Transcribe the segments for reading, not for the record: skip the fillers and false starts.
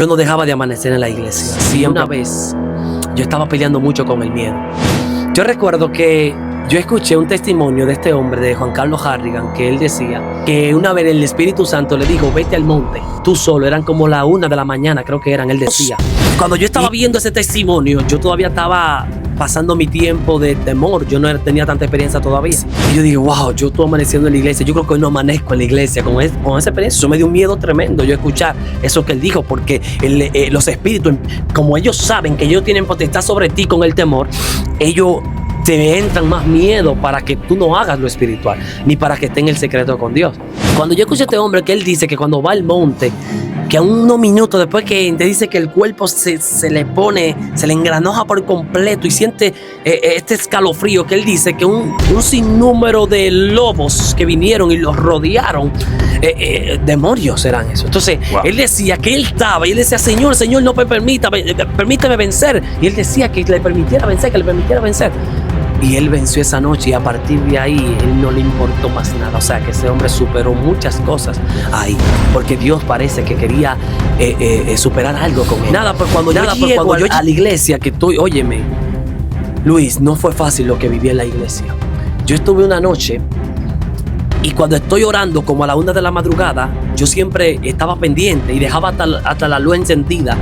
Yo no dejaba de amanecer en la iglesia. Sí, una vez yo estaba peleando mucho con el miedo. Yo recuerdo que yo escuché un testimonio de este hombre, de Juan Carlos Harrigan, que él decía que una vez el Espíritu Santo le dijo: vete al monte, tú solo. Eran como la 1 de la mañana, creo que eran, él decía. Cuando yo estaba viendo ese testimonio, yo todavía estaba pasando mi tiempo de temor. Yo no tenía tanta experiencia todavía. Y yo dije, wow, yo estoy amaneciendo en la iglesia. Yo creo que hoy no amanezco en la iglesia con esa experiencia. Eso me dio un miedo tremendo, yo escuchar eso que él dijo, porque los espíritus, como ellos saben que ellos tienen potestad sobre ti con el temor, ellos te entran más miedo para que tú no hagas lo espiritual, ni para que esté en el secreto con Dios. Cuando yo escuché a este hombre que él dice que cuando va al monte, que a unos minutos después que te dice que el cuerpo se le engranoja por completo y siente este escalofrío, que él dice que un sinnúmero de lobos que vinieron y los rodearon, demonios eran eso. Entonces, wow. Él decía que él estaba y él decía: Señor, no me permítame vencer. Y él decía que le permitiera vencer. Y él venció esa noche, y a partir de ahí él no le importó más nada. O sea, que ese hombre superó muchas cosas ahí, porque Dios parece que quería superar algo con él. Cuando yo llego a la iglesia, que estoy, óyeme, Luis, no fue fácil lo que viví en la iglesia. Yo estuve una noche, y cuando estoy orando como a la 1 de la madrugada, yo siempre estaba pendiente y dejaba hasta la luz encendida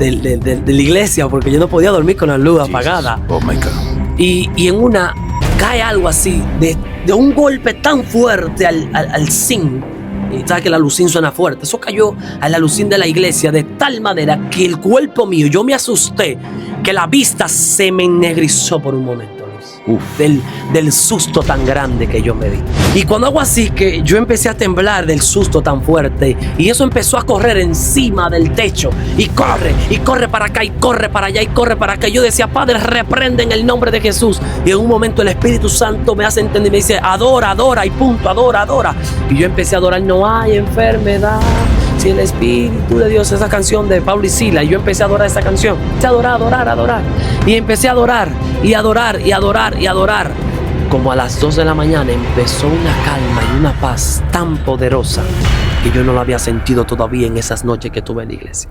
de la iglesia, porque yo no podía dormir con la luz apagada. Oh my God. Y en una cae algo así, de un golpe tan fuerte al zinc. Y sabes que la lucín suena fuerte. Eso cayó a la lucín de la iglesia de tal manera que el cuerpo mío, yo me asusté, que la vista se me ennegrizó por un momento. Del susto tan grande que yo me di. Y cuando hago así, que yo empecé a temblar del susto tan fuerte, y eso empezó a correr encima del techo, y corre para acá, y corre para allá, y corre para acá. Yo decía: Padre, reprende en el nombre de Jesús. Y en un momento el Espíritu Santo me hace entender y me dice: adora, y punto, adora. Y yo empecé a adorar: no hay enfermedad si el Espíritu de Dios. Esa canción de Pablo y Sila. Y yo empecé a adorar esa canción. Empecé a adorar. Y empecé a adorar. Como a las 2 de la mañana empezó una calma y una paz tan poderosa que yo no lo había sentido todavía en esas noches que estuve en la iglesia.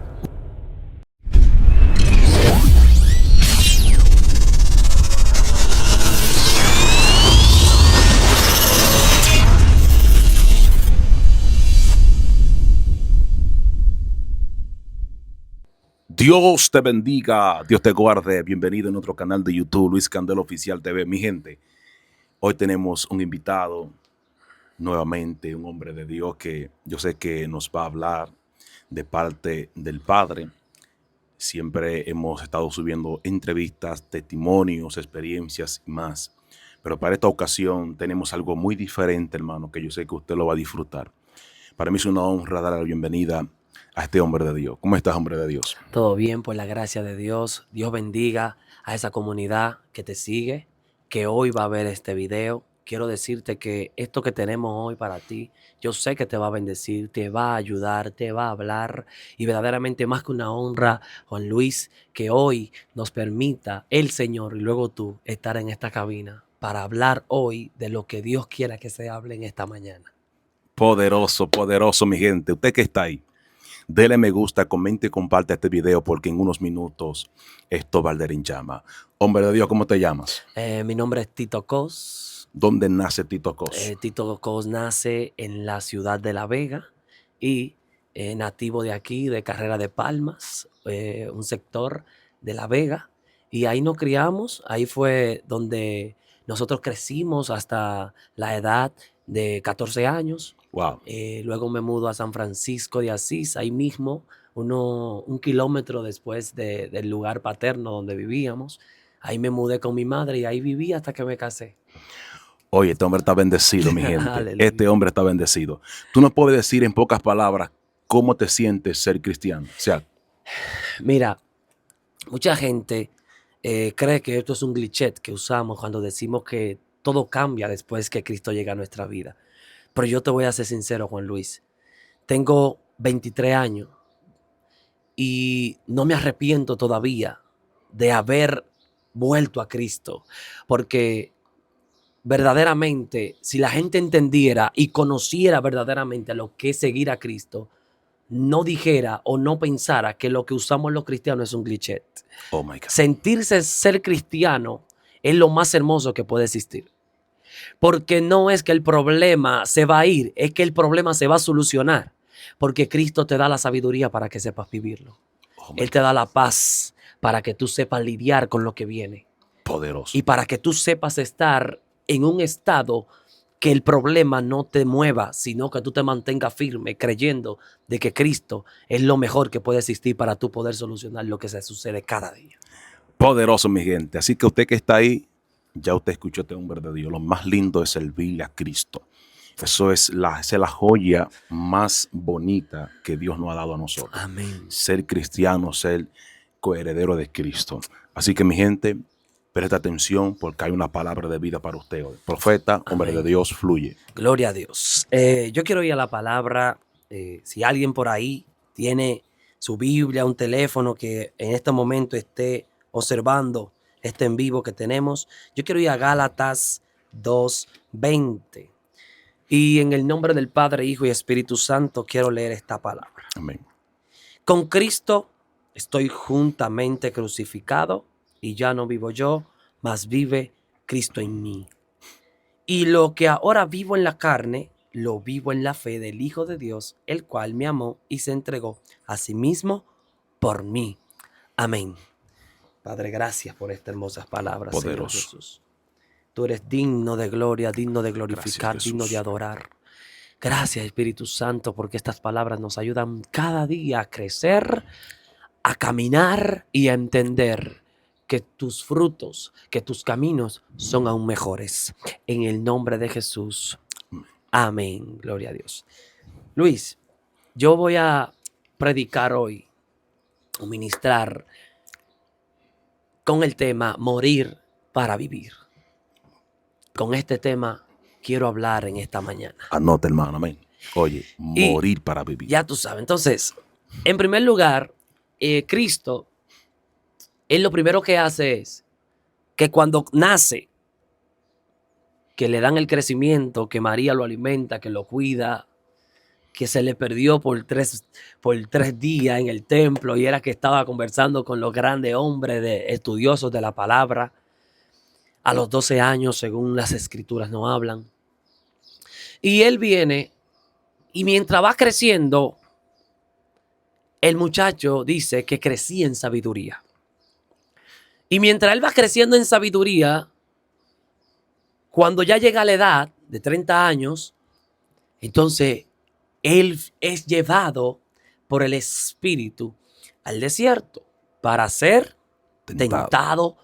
Dios te bendiga, Dios te guarde. Bienvenido en otro canal de YouTube, Luis Candelo Oficial TV. Mi gente, hoy tenemos un invitado nuevamente, un hombre de Dios que yo sé que nos va a hablar de parte del Padre. Siempre hemos estado subiendo entrevistas, testimonios, experiencias y más. Pero para esta ocasión tenemos algo muy diferente, hermano, que yo sé que usted lo va a disfrutar. Para mí es una honra dar la bienvenida a este hombre de Dios. ¿Cómo estás, hombre de Dios? Todo bien, por la gracia de Dios. Dios bendiga a esa comunidad que te sigue, que hoy va a ver este video. Quiero decirte que esto que tenemos hoy para ti, yo sé que te va a bendecir, te va a ayudar, te va a hablar, y verdaderamente más que una honra, Juan Luis, que hoy nos permita el Señor y luego tú estar en esta cabina para hablar hoy de lo que Dios quiera que se hable en esta mañana. Poderoso, mi gente. Usted que está ahí, dele me gusta, comente y comparte este video, porque en unos minutos esto va a arder en llama. Hombre de Dios, ¿cómo te llamas? Mi nombre es Tito Cos. ¿Dónde nace Tito Cos? Tito Cos nace en la ciudad de La Vega y nativo de aquí, de Carrera de Palmas, un sector de La Vega. Y ahí nos criamos, ahí fue donde nosotros crecimos hasta la edad de 14 años. Wow. Luego me mudo a San Francisco de Asís, ahí mismo, un kilómetro después del lugar paterno donde vivíamos. Ahí me mudé con mi madre y ahí viví hasta que me casé. Oye, este hombre está bendecido, mi gente. Este hombre está bendecido. Tú nos puedes decir en pocas palabras cómo te sientes ser cristiano. O sea, mira, mucha gente cree que esto es un cliché que usamos cuando decimos que todo cambia después que Cristo llega a nuestra vida. Pero yo te voy a ser sincero, Juan Luis. Tengo 23 años y no me arrepiento todavía de haber vuelto a Cristo, porque verdaderamente, si la gente entendiera y conociera verdaderamente lo que es seguir a Cristo, no dijera o no pensara que lo que usamos los cristianos es un cliché. Oh my God. Sentirse ser cristiano es lo más hermoso que puede existir. Porque no es que el problema se va a ir, es que el problema se va a solucionar. Porque Cristo te da la sabiduría para que sepas vivirlo. Oh my Él te da la paz para que tú sepas lidiar con lo que viene. Poderoso. Y para que tú sepas estar en un estado que el problema no te mueva, sino que tú te mantengas firme, creyendo de que Cristo es lo mejor que puede existir para tú poder solucionar lo que se sucede cada día. Poderoso, mi gente. Así que usted que está ahí, ya usted escuchó a este hombre de Dios. Lo más lindo es servirle a Cristo. Esa es la joya más bonita que Dios nos ha dado a nosotros. Amén. Ser cristiano, ser coheredero de Cristo. Así que, mi gente, presta atención porque hay una palabra de vida para usted hoy. Profeta, hombre Amén. de Dios, fluye. Gloria a Dios. Yo quiero ir a la palabra. Si alguien por ahí tiene su Biblia, un teléfono que en este momento esté observando este en vivo que tenemos, yo quiero ir a Gálatas 2:20. Y en el nombre del Padre, Hijo y Espíritu Santo quiero leer esta palabra. Amén. Con Cristo estoy juntamente crucificado y ya no vivo yo, mas vive Cristo en mí. Y lo que ahora vivo en la carne, lo vivo en la fe del Hijo de Dios, el cual me amó y se entregó a sí mismo por mí. Amén. Padre, gracias por estas hermosas palabras, Poderoso. Señor Jesús. Tú eres digno de gloria, digno de glorificar, Gracias, digno Jesús. de adorar. Gracias, Espíritu Santo, porque estas palabras nos ayudan cada día a crecer, a caminar y a entender que tus frutos, que tus caminos son aún mejores. En el nombre de Jesús. Amén. Gloria a Dios. Luis, yo voy a predicar hoy o ministrar con el tema morir para vivir. Con este tema quiero hablar en esta mañana. Anota, hermano. Amén. Oye, morir para vivir. Ya tú sabes. Entonces, en primer lugar, Cristo, él lo primero que hace es que cuando nace, que le dan el crecimiento, que María lo alimenta, que lo cuida, que se le perdió por tres días en el templo y era que estaba conversando con los grandes hombres estudiosos de la palabra. A los 12 años, según las escrituras nos hablan. Y él viene y mientras va creciendo, el muchacho dice que crecía en sabiduría. Y mientras él va creciendo en sabiduría, cuando ya llega a la edad de 30 años, entonces él es llevado por el Espíritu al desierto para ser tentado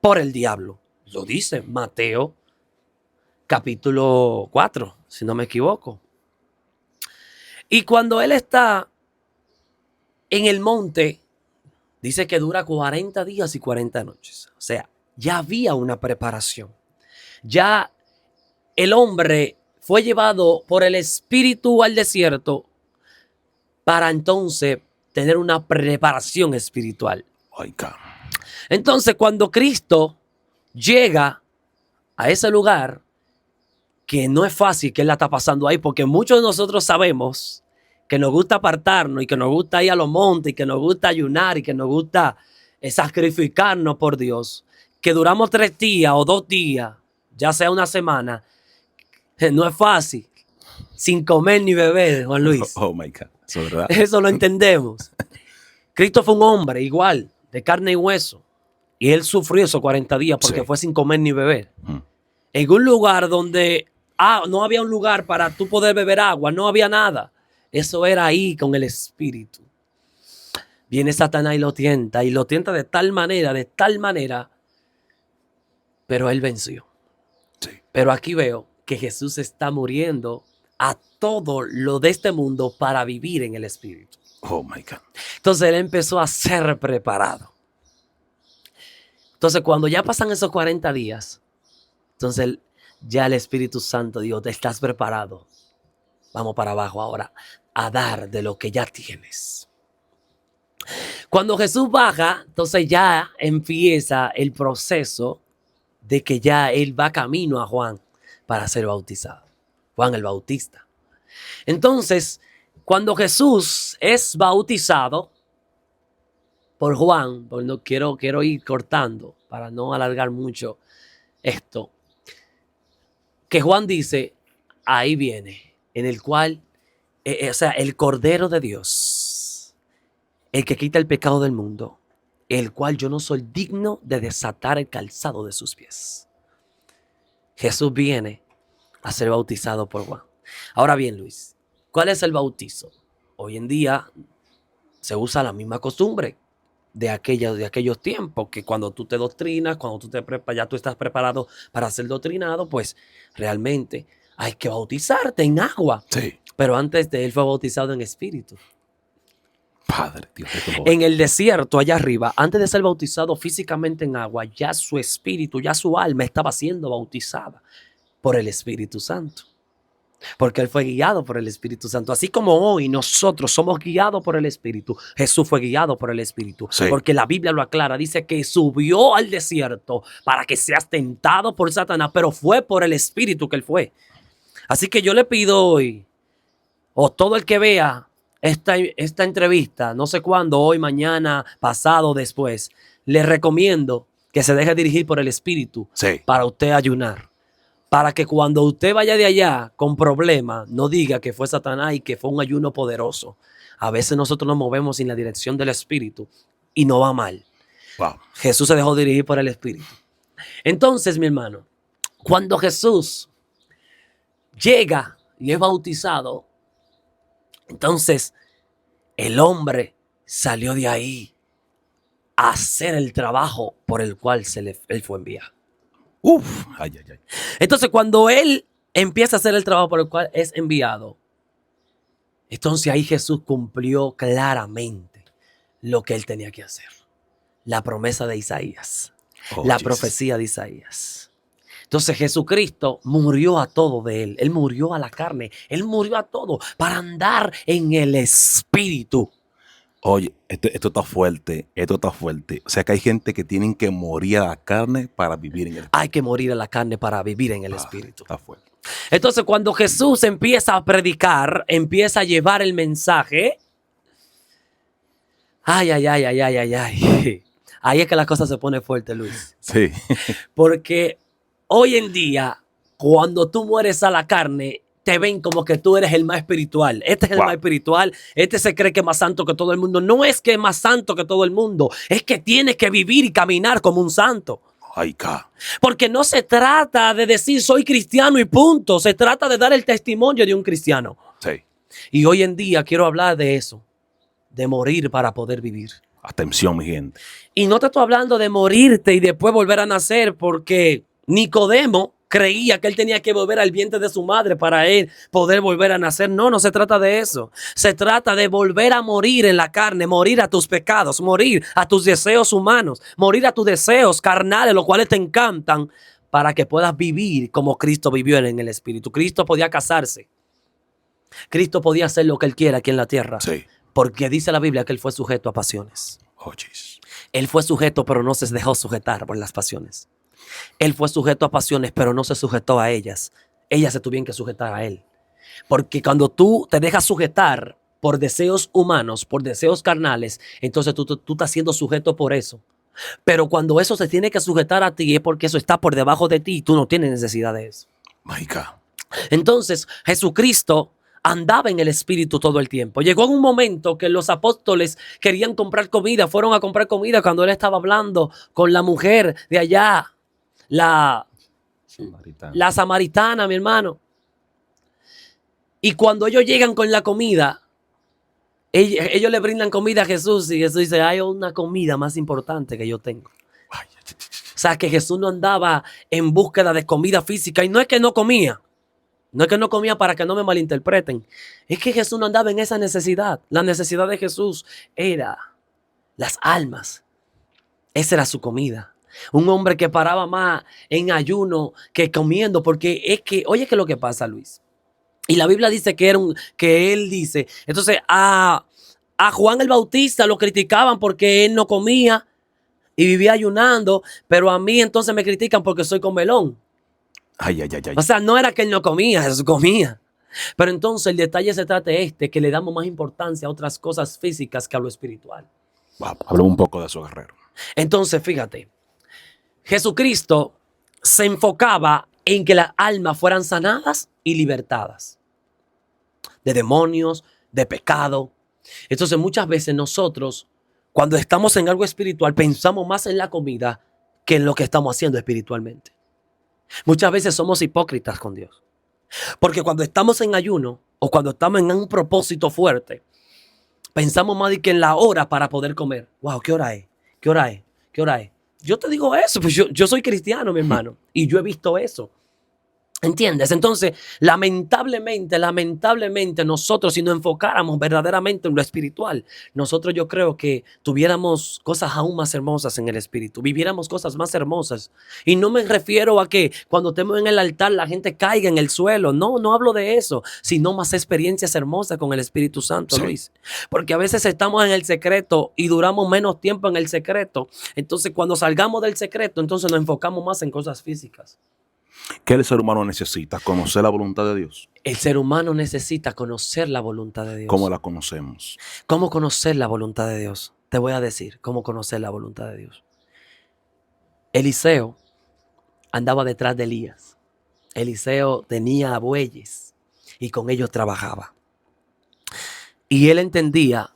por el diablo. Lo dice Mateo capítulo 4, si no me equivoco. Y cuando él está en el monte, dice que dura 40 días y 40 noches. O sea, ya había una preparación. Ya el hombre fue llevado por el Espíritu al desierto para entonces tener una preparación espiritual. Entonces, cuando Cristo llega a ese lugar, que no es fácil que él la está pasando ahí, porque muchos de nosotros sabemos que nos gusta apartarnos y que nos gusta ir a los montes y que nos gusta ayunar y que nos gusta sacrificarnos por Dios, que duramos 3 días o 2 días, ya sea una semana, no es fácil, sin comer ni beber, Juan Luis. Oh my God, eso es verdad. Eso lo entendemos. Cristo fue un hombre igual, de carne y hueso, y él sufrió esos 40 días porque fue sin comer ni beber. En un lugar donde no había un lugar para tú poder beber agua, no había nada. Eso era ahí con el Espíritu. Viene Satanás y lo tienta de tal manera, pero él venció. Sí. Pero aquí veo que Jesús está muriendo a todo lo de este mundo para vivir en el Espíritu. Oh my God. Entonces él empezó a ser preparado. Entonces cuando ya pasan esos 40 días, entonces ya el Espíritu Santo dijo, te estás preparado. Vamos para abajo ahora a dar de lo que ya tienes. Cuando Jesús baja, entonces ya empieza el proceso de que ya él va camino a Juan para ser bautizado. Juan el Bautista. Entonces, Cuando Jesús es bautizado por Juan, pues no quiero ir cortando para no alargar mucho esto, que Juan dice, ahí viene, en el cual, o sea, el Cordero de Dios, el que quita el pecado del mundo, el cual yo no soy digno de desatar el calzado de sus pies. Jesús viene a ser bautizado por Juan. Ahora bien, Luis, ¿cuál es el bautizo? Hoy en día se usa la misma costumbre de aquellos tiempos, que cuando tú te doctrinas, cuando tú ya tú estás preparado para ser doctrinado, pues realmente hay que bautizarte en agua. Sí. Pero antes de él fue bautizado en espíritu. Padre, Dios de tu En el desierto, allá arriba, antes de ser bautizado físicamente en agua, ya su espíritu, ya su alma estaba siendo bautizada por el Espíritu Santo. Porque él fue guiado por el Espíritu Santo. Así como hoy nosotros somos guiados por el Espíritu, Jesús fue guiado por el Espíritu. Sí. Porque la Biblia lo aclara. Dice que subió al desierto para que seas tentado por Satanás, pero fue por el Espíritu que él fue. Así que yo le pido hoy, o todo el que vea esta entrevista, no sé cuándo, hoy, mañana, pasado, después, le recomiendo que se deje dirigir por el Espíritu. Sí. Para usted ayunar. Para que cuando usted vaya de allá con problemas, no diga que fue Satanás y que fue un ayuno poderoso. A veces nosotros nos movemos en la dirección del Espíritu y no va mal. Wow. Jesús se dejó dirigir por el Espíritu. Entonces, mi hermano, cuando Jesús llega y es bautizado, entonces el hombre salió de ahí a hacer el trabajo por el cual él fue enviado. Uf, ay. Entonces, cuando él empieza a hacer el trabajo por el cual es enviado, entonces ahí Jesús cumplió claramente lo que él tenía que hacer. La promesa de Isaías, la Jesus. profecía de Isaías. Entonces Jesucristo murió a todo de él. Él murió a la carne. Él murió a todo para andar en el Espíritu. Oye, esto está fuerte, esto está fuerte. O sea que hay gente que tienen que morir a la carne para vivir en el Espíritu. Hay que morir a la carne para vivir en el Espíritu. Está fuerte. Entonces, cuando Jesús empieza a predicar, empieza a llevar el mensaje. Ay. Ahí es que la cosa se pone fuerte, Luis. Sí. Porque hoy en día, cuando tú mueres a la carne, te ven como que tú eres el más espiritual. Este es el más espiritual. Este se cree que es más santo que todo el mundo. No es que es más santo que todo el mundo. Es que tiene que vivir y caminar como un santo. Ay, ca. Porque no se trata de decir soy cristiano y punto. Se trata de dar el testimonio de un cristiano. Sí. Y hoy en día quiero hablar de eso. De morir para poder vivir. Atención, mi gente. Y no te estoy hablando de morirte y después volver a nacer, porque Nicodemo creía que él tenía que volver al vientre de su madre para él poder volver a nacer. No, no se trata de eso. Se trata de volver a morir en la carne, morir a tus pecados, morir a tus deseos humanos, morir a tus deseos carnales, los cuales te encantan, para que puedas vivir como Cristo vivió en el Espíritu. Cristo podía casarse. Cristo podía hacer lo que él quiera aquí en la tierra. Sí. Porque dice la Biblia que él fue sujeto a pasiones. Oh, Jesus. Él fue sujeto, pero no se dejó sujetar por las pasiones. Él fue sujeto a pasiones, pero no se sujetó a ellas. Ellas se tuvieron que sujetar a él. Porque cuando tú te dejas sujetar por deseos humanos, por deseos carnales, entonces tú estás siendo sujeto por eso. Pero cuando eso se tiene que sujetar a ti es porque eso está por debajo de ti y tú no tienes necesidad de eso. My God. Entonces Jesucristo andaba en el Espíritu todo el tiempo. Llegó un momento que los apóstoles querían comprar comida, fueron a comprar comida cuando él estaba hablando con la mujer de allá, la samaritana, mi hermano. Y cuando ellos llegan con la comida, ellos le brindan comida a Jesús y Jesús dice, hay una comida más importante que yo tengo. O sea, que Jesús no andaba en búsqueda de comida física y no es que no comía. No es que no comía para que no me malinterpreten. Es que Jesús no andaba en esa necesidad. La necesidad de Jesús era las almas. Esa era su comida. Un hombre que paraba más en ayuno que comiendo. Porque es que, oye, ¿qué es lo que pasa, Luis? Y la Biblia dice que él dice. Entonces a Juan el Bautista lo criticaban porque él no comía y vivía ayunando. Pero a mí entonces me critican porque soy comelón. Ay. O sea, no era que él no comía, Jesús comía. Pero entonces el detalle se trata de que le damos más importancia a otras cosas físicas que a lo espiritual. Wow, hablemos un poco de eso, guerrero. Entonces, fíjate, Jesucristo se enfocaba en que las almas fueran sanadas y libertadas de demonios, de pecado. Entonces, muchas veces nosotros, cuando estamos en algo espiritual, pensamos más en la comida que en lo que estamos haciendo espiritualmente. Muchas veces somos hipócritas con Dios. Porque cuando estamos en ayuno o cuando estamos en un propósito fuerte, pensamos más de que en la hora para poder comer. Wow, ¿qué hora es? ¿Qué hora es? ¿Qué hora es? Yo te digo eso, pues yo soy cristiano, mi hermano, y yo he visto eso. ¿Entiendes? Entonces, lamentablemente, nosotros, si nos enfocáramos verdaderamente en lo espiritual, nosotros yo creo que tuviéramos cosas aún más hermosas en el espíritu, viviéramos cosas más hermosas. Y no me refiero a que cuando estemos en el altar la gente caiga en el suelo. No hablo de eso, sino más experiencias hermosas con el Espíritu Santo, sí. Luis. Porque a veces estamos en el secreto y duramos menos tiempo en el secreto. Entonces, cuando salgamos del secreto, entonces nos enfocamos más en cosas físicas. ¿Qué el ser humano necesita? ¿Conocer la voluntad de Dios? El ser humano necesita conocer la voluntad de Dios. ¿Cómo la conocemos? ¿Cómo conocer la voluntad de Dios? Te voy a decir cómo conocer la voluntad de Dios. Eliseo andaba detrás de Elías. Eliseo tenía bueyes y con ellos trabajaba. Y él entendía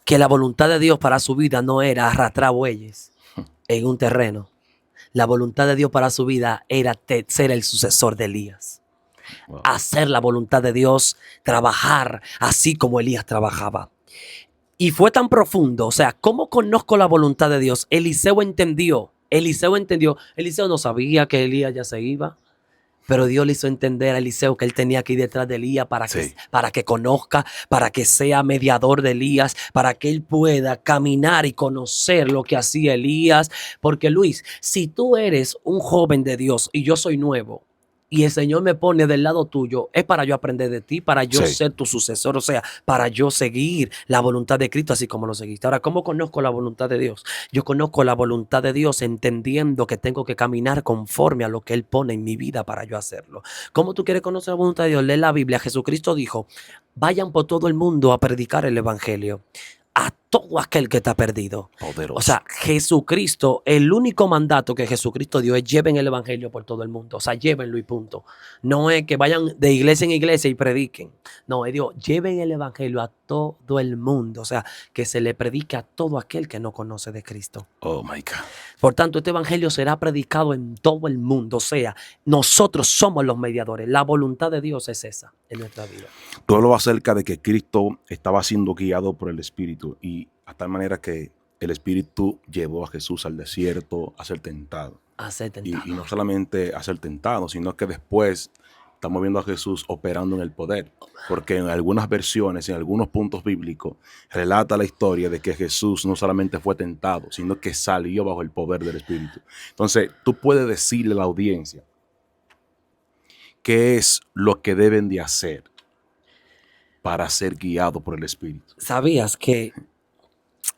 que la voluntad de Dios para su vida no era arrastrar bueyes en un terreno. La voluntad de Dios para su vida era ser el sucesor de Elías. Wow. Hacer la voluntad de Dios, trabajar así como Elías trabajaba. Y fue tan profundo, o sea, ¿cómo conozco la voluntad de Dios? Eliseo entendió. Eliseo no sabía que Elías ya se iba. Pero Dios le hizo entender a Eliseo que él tenía que ir detrás de Elías para que conozca, para que sea mediador de Elías, para que él pueda caminar y conocer lo que hacía Elías. Porque Luis, si tú eres un joven de Dios y yo soy nuevo, y el Señor me pone del lado tuyo, es para yo aprender de ti, para yo ser tu sucesor, o sea, para yo seguir la voluntad de Cristo así como lo seguiste. Ahora, ¿cómo conozco la voluntad de Dios? Yo conozco la voluntad de Dios entendiendo que tengo que caminar conforme a lo que Él pone en mi vida para yo hacerlo. ¿Cómo tú quieres conocer la voluntad de Dios? Lee la Biblia. Jesucristo dijo, vayan por todo el mundo a predicar el evangelio a todo aquel que está perdido. Poderoso. O sea, Jesucristo, el único mandato que Jesucristo dio es lleven el evangelio por todo el mundo. O sea, llévenlo y punto. No es que vayan de iglesia en iglesia y prediquen. No, es Dios, lleven el evangelio a todo el mundo. O sea, que se le predique a todo aquel que no conoce de Cristo. Oh my God. Por tanto, este evangelio será predicado en todo el mundo. O sea, nosotros somos los mediadores. La voluntad de Dios es esa en nuestra vida. Tú hablas acerca de que Cristo estaba siendo guiado por el Espíritu y a tal manera que el Espíritu llevó a Jesús al desierto a ser tentado. A ser tentado. Y no solamente a ser tentado, sino que después estamos viendo a Jesús operando en el poder. Porque en algunas versiones, en algunos puntos bíblicos, relata la historia de que Jesús no solamente fue tentado, sino que salió bajo el poder del Espíritu. Entonces, tú puedes decirle a la audiencia qué es lo que deben de hacer para ser guiado por el Espíritu. ¿Sabías que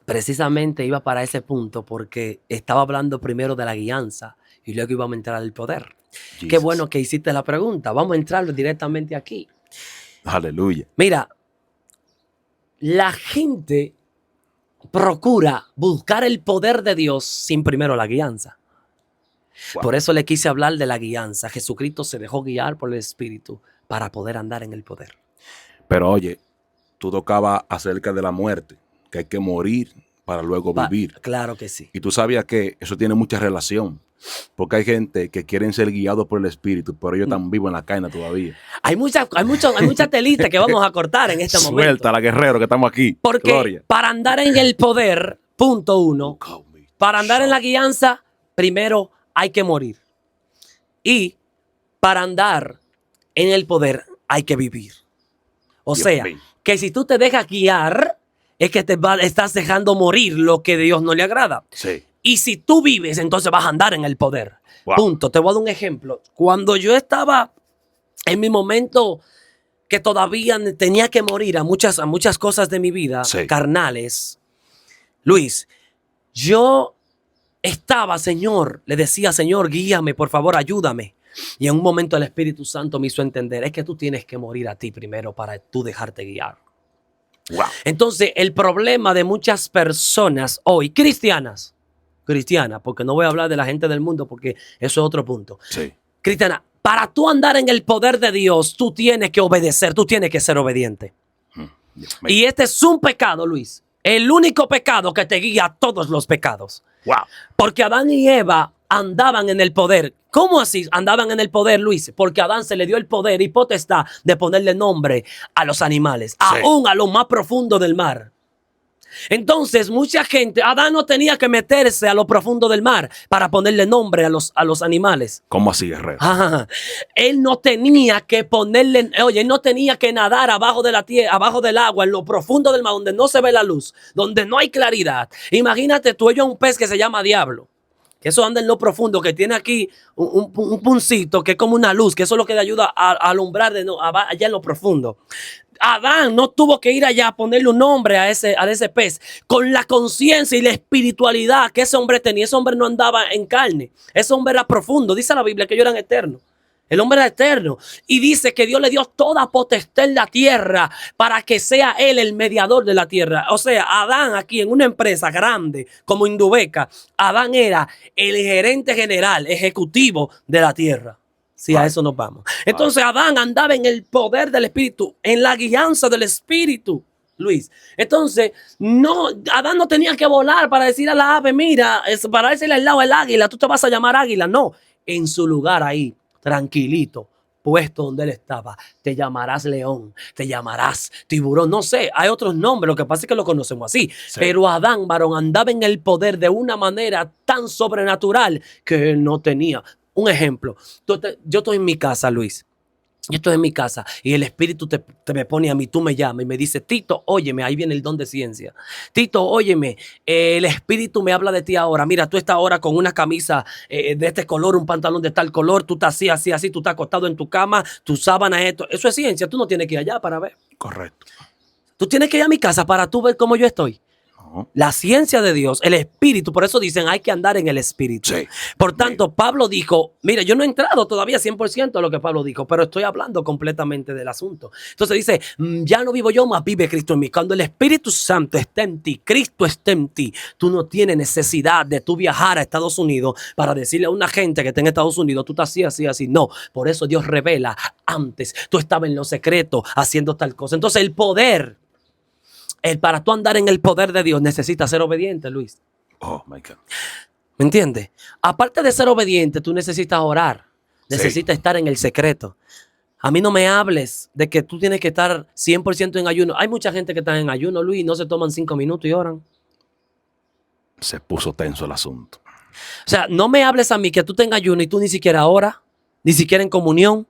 precisamente iba para ese punto porque estaba hablando primero de la guianza y luego íbamos a entrar al poder? Jesus. Qué bueno que hiciste la pregunta. Vamos a entrar directamente aquí. Aleluya. Mira, la gente procura buscar el poder de Dios sin primero la guianza. Wow. Por eso le quise hablar de la guianza. Jesucristo se dejó guiar por el Espíritu para poder andar en el poder. Pero oye, tú tocabas acerca de la muerte, que hay que morir para luego vivir. Claro que sí. Y tú sabías que eso tiene mucha relación. Porque hay gente que quieren ser guiados por el Espíritu, pero ellos están vivos en la carne todavía. Hay mucha telita que vamos a cortar en este momento. Suéltala, guerrero, que estamos aquí. Porque Gloria. Para andar en el poder, punto uno, para andar en la guianza, primero hay que morir. Y para andar en el poder hay que vivir. O sea, que si tú te dejas guiar, es que estás dejando morir lo que a Dios no le agrada. Sí. Y si tú vives, entonces vas a andar en el poder. Wow. Punto. Te voy a dar un ejemplo. Cuando yo estaba en mi momento que todavía tenía que morir a muchas cosas de mi vida, carnales, Luis, yo estaba, Señor, le decía, Señor, guíame, por favor, ayúdame. Y en un momento el Espíritu Santo me hizo entender, es que tú tienes que morir a ti primero para tú dejarte guiar. Wow. Entonces, el problema de muchas personas hoy, cristianas, porque no voy a hablar de la gente del mundo porque eso es otro punto. Sí. Cristiana, para tú andar en el poder de Dios, tú tienes que obedecer, tú tienes que ser obediente. Y este es un pecado, Luis. El único pecado que te guía a todos los pecados. Wow. Porque Adán y Eva andaban en el poder. ¿Cómo así andaban en el poder, Luis? Porque a Adán se le dio el poder y potestad de ponerle nombre a los animales, aún a lo más profundo del mar. Entonces, mucha gente, Adán no tenía que meterse a lo profundo del mar para ponerle nombre a los animales. ¿Cómo así, guerrero? Él no tenía que ponerle, él no tenía que nadar abajo de la tierra, abajo del agua, en lo profundo del mar, donde no se ve la luz, donde no hay claridad. Imagínate tú, ellos un pez que se llama diablo, que eso anda en lo profundo, que tiene aquí un puncito que es como una luz, que eso es lo que le ayuda a alumbrar allá en lo profundo. Adán no tuvo que ir allá a ponerle un nombre a ese pez, con la conciencia y la espiritualidad que ese hombre tenía. Ese hombre no andaba en carne, ese hombre era profundo. Dice la Biblia que ellos eran eternos. El hombre era eterno y dice que Dios le dio toda potestad en la tierra para que sea él el mediador de la tierra. O sea, Adán aquí en una empresa grande como Indubeca, Adán era el gerente general, ejecutivo de la tierra. Sí, a eso nos vamos. Entonces Adán andaba en el poder del Espíritu, en la guianza del Espíritu, Luis. Entonces, Adán no tenía que volar para decir a la ave, mira, para decirle al lado del águila, tú te vas a llamar águila. No, en su lugar ahí, tranquilito, puesto donde él estaba, te llamarás león, te llamarás tiburón, no sé, hay otros nombres, lo que pasa es que lo conocemos así. Sí. Pero Adán, varón, andaba en el poder de una manera tan sobrenatural que él no tenía. Un ejemplo, yo estoy en mi casa, Luis. Yo estoy en mi casa y el Espíritu te me pone a mí, tú me llamas y me dice, Tito, óyeme, ahí viene el don de ciencia. Tito, óyeme, el Espíritu me habla de ti ahora. Mira, tú estás ahora con una camisa de este color, un pantalón de tal color, tú estás así, tú estás acostado en tu cama, tu sábana, esto. Eso es ciencia, tú no tienes que ir allá para ver. Correcto. Tú tienes que ir a mi casa para tú ver cómo yo estoy. La ciencia de Dios, el Espíritu, por eso dicen hay que andar en el Espíritu. Sí. Por tanto, Pablo dijo, mira, yo no he entrado todavía 100% a lo que Pablo dijo, pero estoy hablando completamente del asunto. Entonces dice, ya no vivo yo, más vive Cristo en mí. Cuando el Espíritu Santo está en ti, Cristo está en ti, tú no tienes necesidad de tú viajar a Estados Unidos para decirle a una gente que está en Estados Unidos, tú estás así. No, por eso Dios revela antes. Tú estabas en lo secreto haciendo tal cosa. Entonces el poder... para tú andar en el poder de Dios necesitas ser obediente, Luis. Oh, my God. ¿Me entiendes? Aparte de ser obediente, tú necesitas orar. Necesitas estar en el secreto. A mí no me hables de que tú tienes que estar 100% en ayuno. Hay mucha gente que está en ayuno, Luis, y no se toman 5 minutos y oran. Se puso tenso el asunto. O sea, no me hables a mí que tú tengas ayuno y tú ni siquiera oras, ni siquiera en comunión.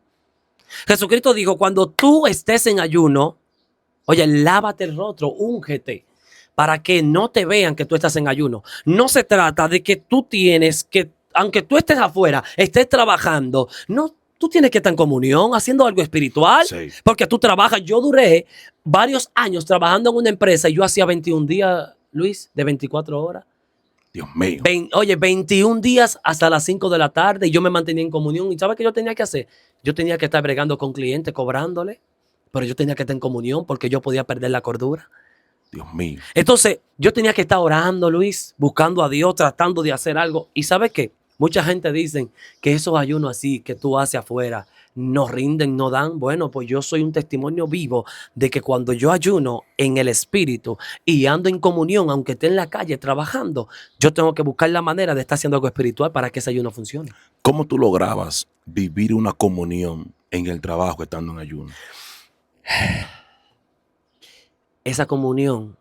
Jesucristo dijo, cuando tú estés en ayuno, oye, lávate el rostro, úngete, para que no te vean que tú estás en ayuno. No se trata de que tú tienes que, aunque tú estés afuera, estés trabajando, no, tú tienes que estar en comunión, haciendo algo espiritual, sí. Porque tú trabajas. Yo duré varios años trabajando en una empresa y yo hacía 21 días, Luis, de 24 horas. Dios mío. 21 días hasta las 5 de la tarde y yo me mantenía en comunión. ¿Y sabes qué yo tenía que hacer? Yo tenía que estar bregando con clientes, cobrándole. Pero yo tenía que estar en comunión porque yo podía perder la cordura. Dios mío. Entonces, yo tenía que estar orando, Luis, buscando a Dios, tratando de hacer algo. ¿Y sabes qué? Mucha gente dice que esos ayunos así que tú haces afuera no rinden, no dan. Bueno, pues yo soy un testimonio vivo de que cuando yo ayuno en el Espíritu y ando en comunión, aunque esté en la calle trabajando, yo tengo que buscar la manera de estar haciendo algo espiritual para que ese ayuno funcione. ¿Cómo tú lograbas vivir una comunión en el trabajo estando en ayuno? Esa comunión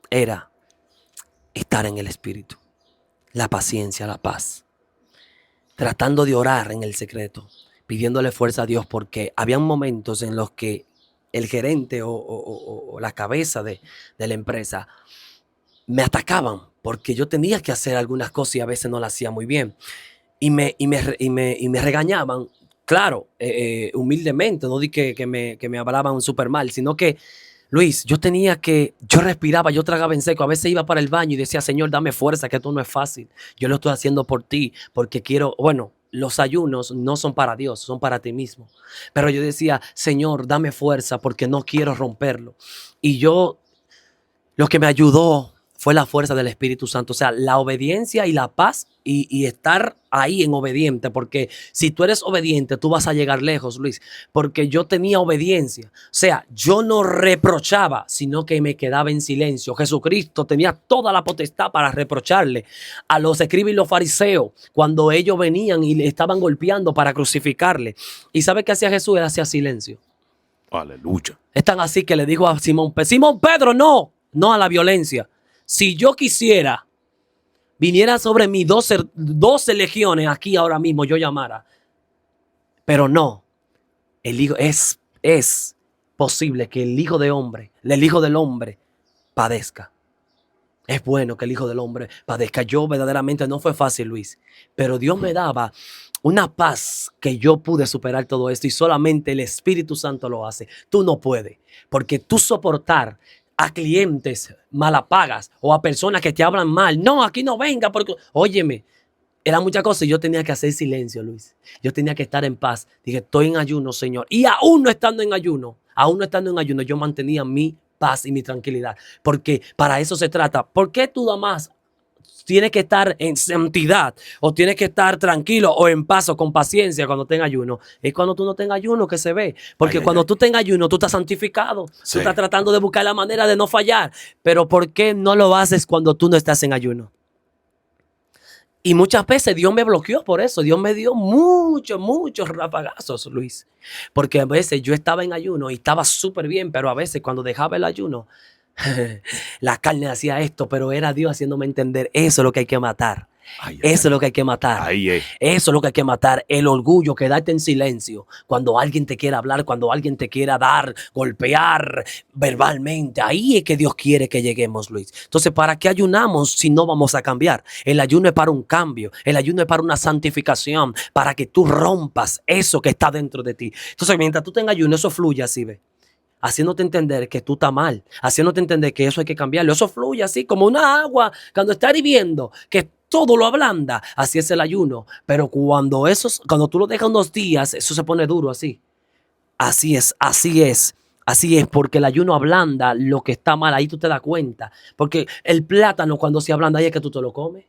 era estar en el Espíritu, la paciencia, la paz, tratando de orar en el secreto, pidiéndole fuerza a Dios, porque habían momentos en los que el gerente o la cabeza de la empresa me atacaban porque yo tenía que hacer algunas cosas y a veces no las hacía muy bien y me regañaban. Claro, humildemente, no di que me hablaban súper mal, sino que, Luis, yo respiraba, yo tragaba en seco, a veces iba para el baño y decía, Señor, dame fuerza, que esto no es fácil, yo lo estoy haciendo por ti, porque quiero, bueno, los ayunos no son para Dios, son para ti mismo. Pero yo decía, Señor, dame fuerza porque no quiero romperlo. Y lo que me ayudó fue la fuerza del Espíritu Santo. O sea, la obediencia y la paz y estar ahí en obediente. Porque si tú eres obediente, tú vas a llegar lejos, Luis. Porque yo tenía obediencia. O sea, yo no reprochaba, sino que me quedaba en silencio. Jesucristo tenía toda la potestad para reprocharle a los escribas y los fariseos cuando ellos venían y le estaban golpeando para crucificarle. ¿Y sabe qué hacía Jesús? Él hacía silencio. Aleluya. Es tan así que le dijo a Simón Pedro, Simón Pedro, no a la violencia. Si yo quisiera, viniera sobre mí 12 legiones aquí ahora mismo, yo llamara. Pero no, el hijo es posible que el hijo del hombre, padezca. Es bueno que el hijo del hombre padezca. Yo verdaderamente no fue fácil, Luis, pero Dios me daba una paz que yo pude superar todo esto y solamente el Espíritu Santo lo hace. Tú no puedes, porque tú soportar a clientes malapagas o a personas que te hablan mal. No, aquí no venga porque, óyeme, era muchas cosas y yo tenía que hacer silencio, Luis. Yo tenía que estar en paz. Dije, estoy en ayuno, Señor. Y aún no estando en ayuno, yo mantenía mi paz y mi tranquilidad. Porque para eso se trata. ¿Por qué tú más tienes que estar en santidad o tienes que estar tranquilo o en paz o con paciencia cuando tengas ayuno? Es cuando tú no tengas ayuno que se ve. Porque cuando tú tengas ayuno, tú estás santificado. Sí. Tú estás tratando de buscar la manera de no fallar. Pero ¿por qué no lo haces cuando tú no estás en ayuno? Y muchas veces Dios me bloqueó por eso. Dios me dio muchos rapagazos, Luis. Porque a veces yo estaba en ayuno y estaba súper bien, pero a veces cuando dejaba el ayuno, la carne hacía esto, pero era Dios haciéndome entender, eso es lo que hay que matar. Eso es lo que hay que matar. Eso es lo que hay que matar. El orgullo, quedarte en silencio. Cuando alguien te quiera hablar, cuando alguien te quiera dar, golpear verbalmente. Ahí es que Dios quiere que lleguemos, Luis. Entonces, ¿para qué ayunamos si no vamos a cambiar? El ayuno es para un cambio. El ayuno es para una santificación. Para que tú rompas eso que está dentro de ti. Entonces, mientras tú tengas ayuno, eso fluye así, ¿ves? Haciéndote entender que tú estás mal, haciéndote entender que eso hay que cambiarlo. Eso fluye así como una agua cuando está hirviendo, que todo lo ablanda. Así es el ayuno. Pero cuando tú lo dejas unos días, eso se pone duro así. Así es, porque el ayuno ablanda lo que está mal. Ahí tú te das cuenta. Porque el plátano cuando se ablanda, ahí es que tú te lo comes.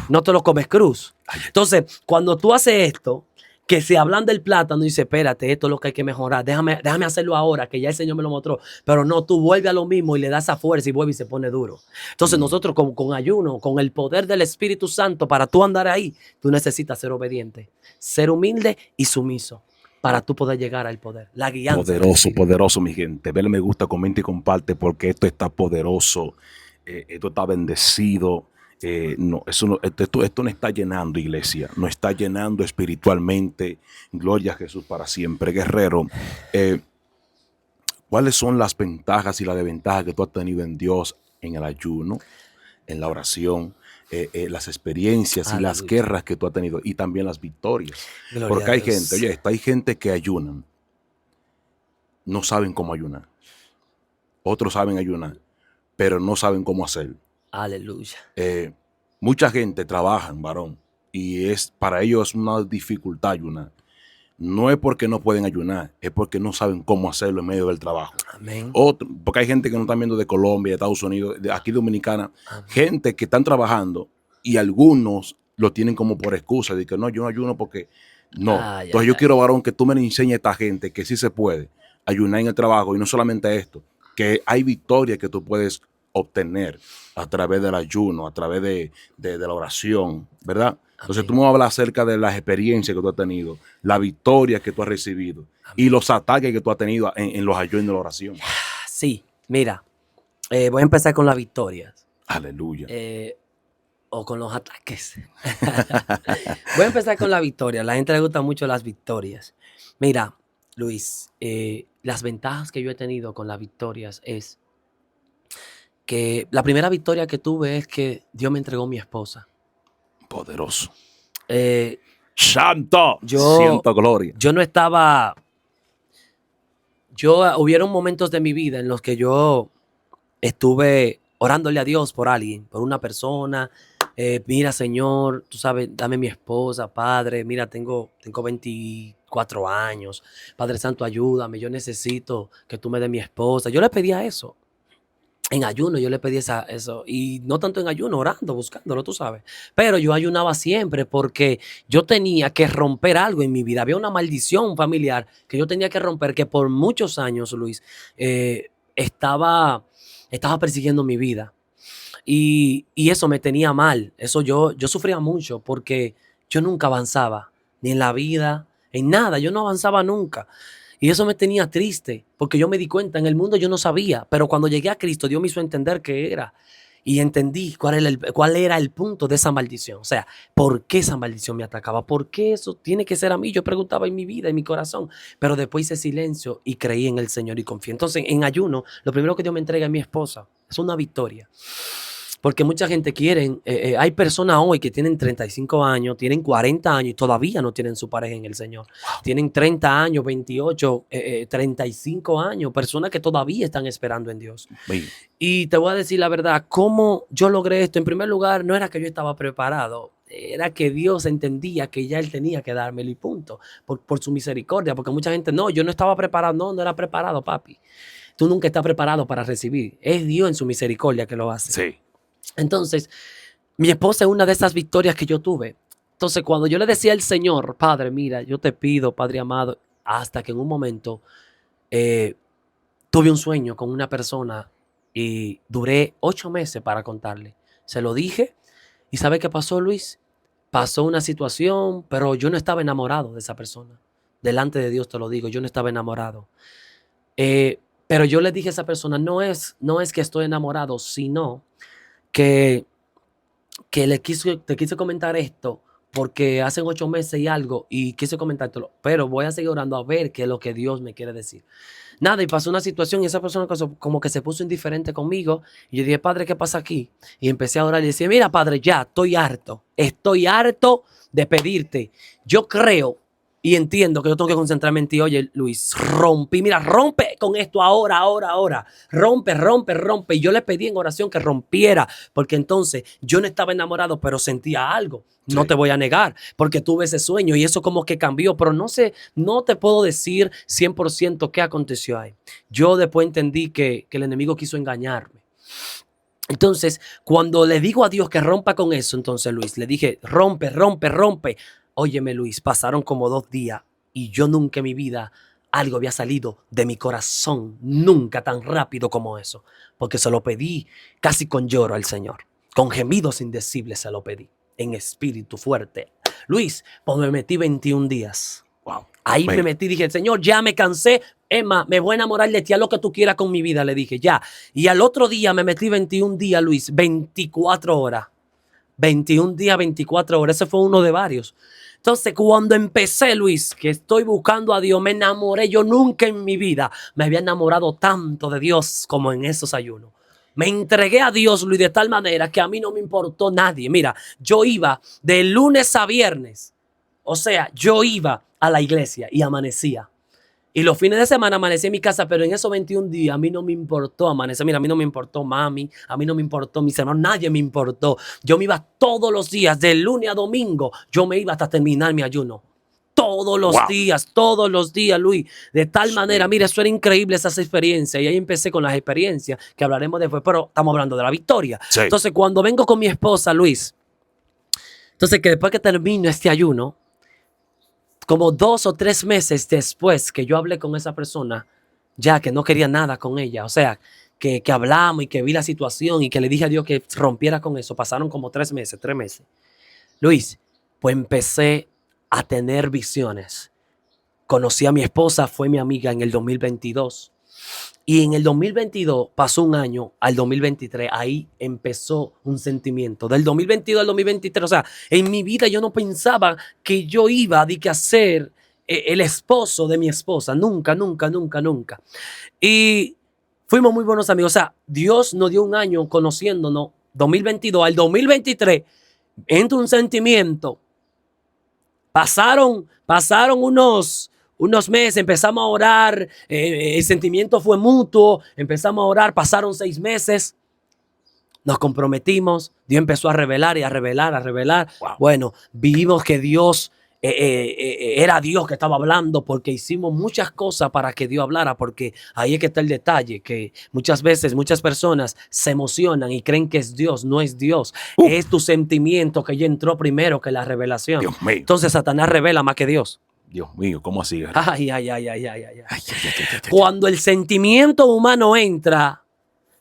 No te lo comes cruz. Entonces, cuando tú haces esto, que se ablanda el plátano y dice, espérate, esto es lo que hay que mejorar, déjame hacerlo ahora, que ya el Señor me lo mostró. Pero no, tú vuelves a lo mismo y le das esa fuerza y vuelve y se pone duro. Entonces nosotros con ayuno, con el poder del Espíritu Santo, para tú andar ahí, tú necesitas ser obediente, ser humilde y sumiso para tú poder llegar al poder. La guianza. Poderoso, mi gente. Vele me gusta, comenta y comparte porque esto está poderoso, esto está bendecido. Esto no está llenando, iglesia, no está llenando espiritualmente. Gloria a Jesús para siempre, guerrero. ¿Cuáles son las ventajas y las desventajas que tú has tenido en Dios en el ayuno, en la oración, las experiencias y las guerras que tú has tenido y también las victorias? Gloria. Porque hay gente, hay gente que ayunan, no saben cómo ayunar. Otros saben ayunar, pero no saben cómo hacerlo. Aleluya. Mucha gente trabaja, varón, y para ellos es una dificultad ayunar. No es porque no pueden ayunar, es porque no saben cómo hacerlo en medio del trabajo. Amén. Porque hay gente que no están viendo de Colombia, de Estados Unidos, de aquí Dominicana. Amén. Gente que están trabajando y algunos lo tienen como por excusa, de que no, yo no ayuno porque no. Entonces yo quiero, varón, que tú me enseñes a esta gente que sí se puede ayunar en el trabajo y no solamente esto, que hay victorias que tú puedes obtener a través del ayuno, a través de la oración, ¿verdad? Entonces tú me vas a hablar acerca de las experiencias que tú has tenido, la victoria que tú has recibido. Amén. Y los ataques que tú has tenido en los ayunos y la oración. Sí, mira, voy a empezar con las victorias. Aleluya. O con los ataques. Voy a empezar con la victoria. A la gente le gustan mucho las victorias. Mira, Luis, las ventajas que yo he tenido con las victorias es que la primera victoria que tuve es que Dios me entregó mi esposa. Poderoso. Santo. Siento gloria. Yo no estaba... hubieron momentos de mi vida en los que yo estuve orándole a Dios por alguien, por una persona, Mira, Señor, tú sabes, dame mi esposa, Padre, mira, tengo 24 años, Padre Santo, ayúdame, yo necesito que tú me des mi esposa. Yo le pedía eso. En ayuno yo le pedí eso, y no tanto en ayuno, orando, buscándolo, tú sabes. Pero yo ayunaba siempre porque yo tenía que romper algo en mi vida. Había una maldición familiar que yo tenía que romper, que por muchos años, Luis, estaba persiguiendo mi vida. Y eso me tenía mal. Eso yo sufría mucho porque yo nunca avanzaba, ni en la vida, en nada. Yo no avanzaba nunca. Y eso me tenía triste, porque yo me di cuenta, en el mundo yo no sabía, pero cuando llegué a Cristo, Dios me hizo entender qué era. Y entendí cuál era el punto de esa maldición. O sea, ¿por qué esa maldición me atacaba? ¿Por qué eso tiene que ser a mí? Yo preguntaba en mi vida, en mi corazón. Pero después hice silencio y creí en el Señor y confié. Entonces, en ayuno, lo primero que Dios me entrega es mi esposa. Es una victoria. Porque mucha gente quiere, hay personas hoy que tienen 35 años, tienen 40 años y todavía no tienen su pareja en el Señor. Tienen 30 años, 28, 35 años, personas que todavía están esperando en Dios. Bien. Y te voy a decir la verdad, ¿cómo yo logré esto? En primer lugar, no era que yo estaba preparado, era que Dios entendía que ya Él tenía que dármelo y punto, por su misericordia, porque mucha gente, no, yo no estaba preparado, no era preparado, papi. Tú nunca estás preparado para recibir, es Dios en su misericordia que lo hace. Sí. Entonces, mi esposa es una de esas victorias que yo tuve. Entonces, cuando yo le decía al Señor, Padre, mira, yo te pido, Padre amado, hasta que en un momento tuve un sueño con una persona y duré 8 meses para contarle. Se lo dije y ¿sabe qué pasó, Luis? Pasó una situación, pero yo no estaba enamorado de esa persona. Delante de Dios te lo digo, yo no estaba enamorado. Pero yo le dije a esa persona, no es que estoy enamorado, sino que te quise comentar esto porque hace 8 meses y algo y quise comentártelo, pero voy a seguir orando a ver qué es lo que Dios me quiere decir. Nada, y pasó una situación y esa persona como que se puso indiferente conmigo y yo dije, Padre, ¿qué pasa aquí? Y empecé a orar y decía, mira, Padre, ya, estoy harto de pedirte. Yo creo y entiendo que yo tengo que concentrarme en ti. Oye, Luis, rompe con esto ahora. Rompe. Y yo le pedí en oración que rompiera, porque entonces yo no estaba enamorado, pero sentía algo. No te voy a negar, porque tuve ese sueño y eso como que cambió, pero no sé, no te puedo decir 100% qué aconteció ahí. Yo después entendí que el enemigo quiso engañarme. Entonces, cuando le digo a Dios que rompa con eso, entonces Luis, le dije, rompe. Óyeme, Luis, pasaron como 2 días y yo nunca en mi vida algo había salido de mi corazón, nunca tan rápido como eso, porque se lo pedí casi con lloro al Señor, con gemidos indecibles se lo pedí, en espíritu fuerte. Luis, pues me metí 21 días. Wow. Ahí me metí, dije, Señor, ya me cansé, Emma, me voy a enamorar de ti, haz lo que tú quieras con mi vida, le dije, ya. Y al otro día me metí 21 días, Luis, 24 horas. 21 días, 24 horas, ese fue uno de varios. Entonces, cuando empecé, Luis, que estoy buscando a Dios, me enamoré. Yo nunca en mi vida me había enamorado tanto de Dios como en esos ayunos. Me entregué a Dios, Luis, de tal manera que a mí no me importó nadie. Mira, yo iba de lunes a viernes. O sea, yo iba a la iglesia y amanecía. Y los fines de semana amanecí en mi casa, pero en esos 21 días a mí no me importó amanecer. Mira, a mí no me importó mami, a mí no me importó mis hermanos, nadie me importó. Yo me iba todos los días, de lunes a domingo, yo me iba hasta terminar mi ayuno. Todos los días, Luis. De tal manera, mira, eso era increíble, esas experiencias. Y ahí empecé con las experiencias que hablaremos después, pero estamos hablando de la victoria. Sí. Entonces, cuando vengo con mi esposa, Luis, entonces que después que termino este ayuno, como 2 o 3 meses después que yo hablé con esa persona, ya que no quería nada con ella, o sea, que hablamos y que vi la situación y que le dije a Dios que rompiera con eso, pasaron como 3 meses. Luis, pues empecé a tener visiones. Conocí a mi esposa, fue mi amiga en el 2022. Y en el 2022 pasó un año al 2023, ahí empezó un sentimiento. Del 2022 al 2023, o sea, en mi vida yo no pensaba que yo iba a ser el esposo de mi esposa. Nunca. Y fuimos muy buenos amigos. O sea, Dios nos dio un año conociéndonos, 2022 al 2023, entra un sentimiento. Pasaron unos meses, empezamos a orar, el sentimiento fue mutuo, empezamos a orar, pasaron 6 meses nos comprometimos, Dios empezó a revelar y a revelar, a revelar. Wow. Bueno, vimos que Dios era Dios que estaba hablando, porque hicimos muchas cosas para que Dios hablara, porque ahí es que está el detalle, que muchas veces muchas personas se emocionan y creen que es Dios. No es Dios, es tu sentimiento que ya entró primero que la revelación. Dios mío. Entonces Satanás revela más que Dios. Dios mío, ¿cómo así? Ay, ay, ay, ay, ay, ay. Cuando el sentimiento humano entra,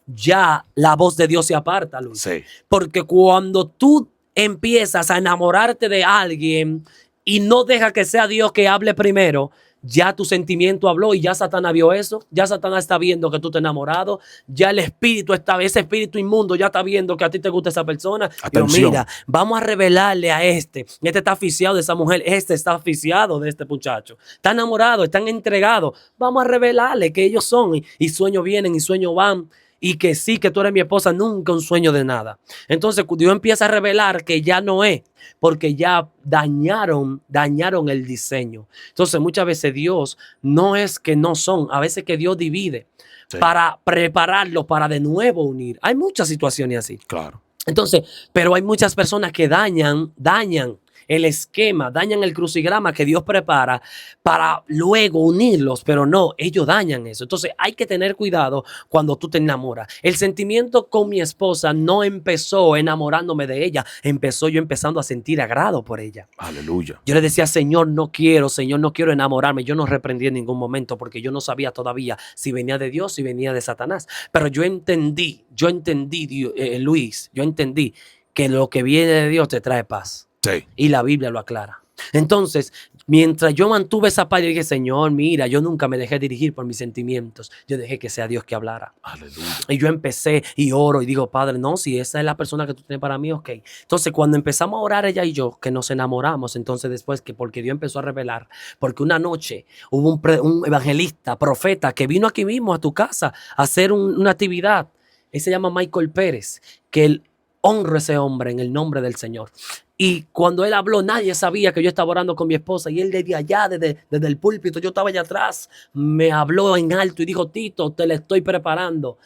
ya la voz de Dios se aparta, Luis. Sí. Porque cuando tú empiezas a enamorarte de alguien y no deja que sea Dios que hable primero, ya tu sentimiento habló y ya Satanás vio eso. Ya Satanás está viendo que tú te has enamorado. Ya el espíritu ese espíritu inmundo ya está viendo que a ti te gusta esa persona. Dios, mira, vamos a revelarle a este. Este está aficiado de esa mujer. Este está aficiado de este muchacho. Está enamorado, están entregados. Vamos a revelarle que ellos son. Y sueños vienen y sueños van. Y que sí, que tú eres mi esposa, nunca un sueño de nada. Entonces Dios empieza a revelar que ya no es, porque ya dañaron el diseño. Entonces muchas veces Dios no es que no son, a veces que Dios divide para prepararlo, para de nuevo unir. Hay muchas situaciones así. Claro. Entonces, pero hay muchas personas que dañan el esquema, dañan el crucigrama que Dios prepara para luego unirlos, pero no, ellos dañan eso. Entonces hay que tener cuidado cuando tú te enamoras. El sentimiento con mi esposa no empezó enamorándome de ella, empezó yo empezando a sentir agrado por ella. Aleluya. Yo le decía, Señor, no quiero enamorarme. Yo no reprendí en ningún momento porque yo no sabía todavía si venía de Dios, si venía de Satanás. Pero yo entendí, Luis, yo entendí que lo que viene de Dios te trae paz. Sí. Y la Biblia lo aclara. Entonces, mientras yo mantuve esa paz, yo dije, Señor, mira, yo nunca me dejé dirigir por mis sentimientos. Yo dejé que sea Dios que hablara. Aleluya. Y yo empecé y oro y digo, Padre, no, si esa es la persona que tú tienes para mí, ok. Entonces, cuando empezamos a orar ella y yo, que nos enamoramos, entonces después, porque Dios empezó a revelar, porque una noche hubo un evangelista, profeta, que vino aquí mismo a tu casa a hacer una actividad. Él se llama Michael Pérez, que él honro a ese hombre en el nombre del Señor. Y cuando él habló, nadie sabía que yo estaba orando con mi esposa. Y él desde allá, desde el púlpito, yo estaba allá atrás, me habló en alto y dijo, Tito, te la estoy preparando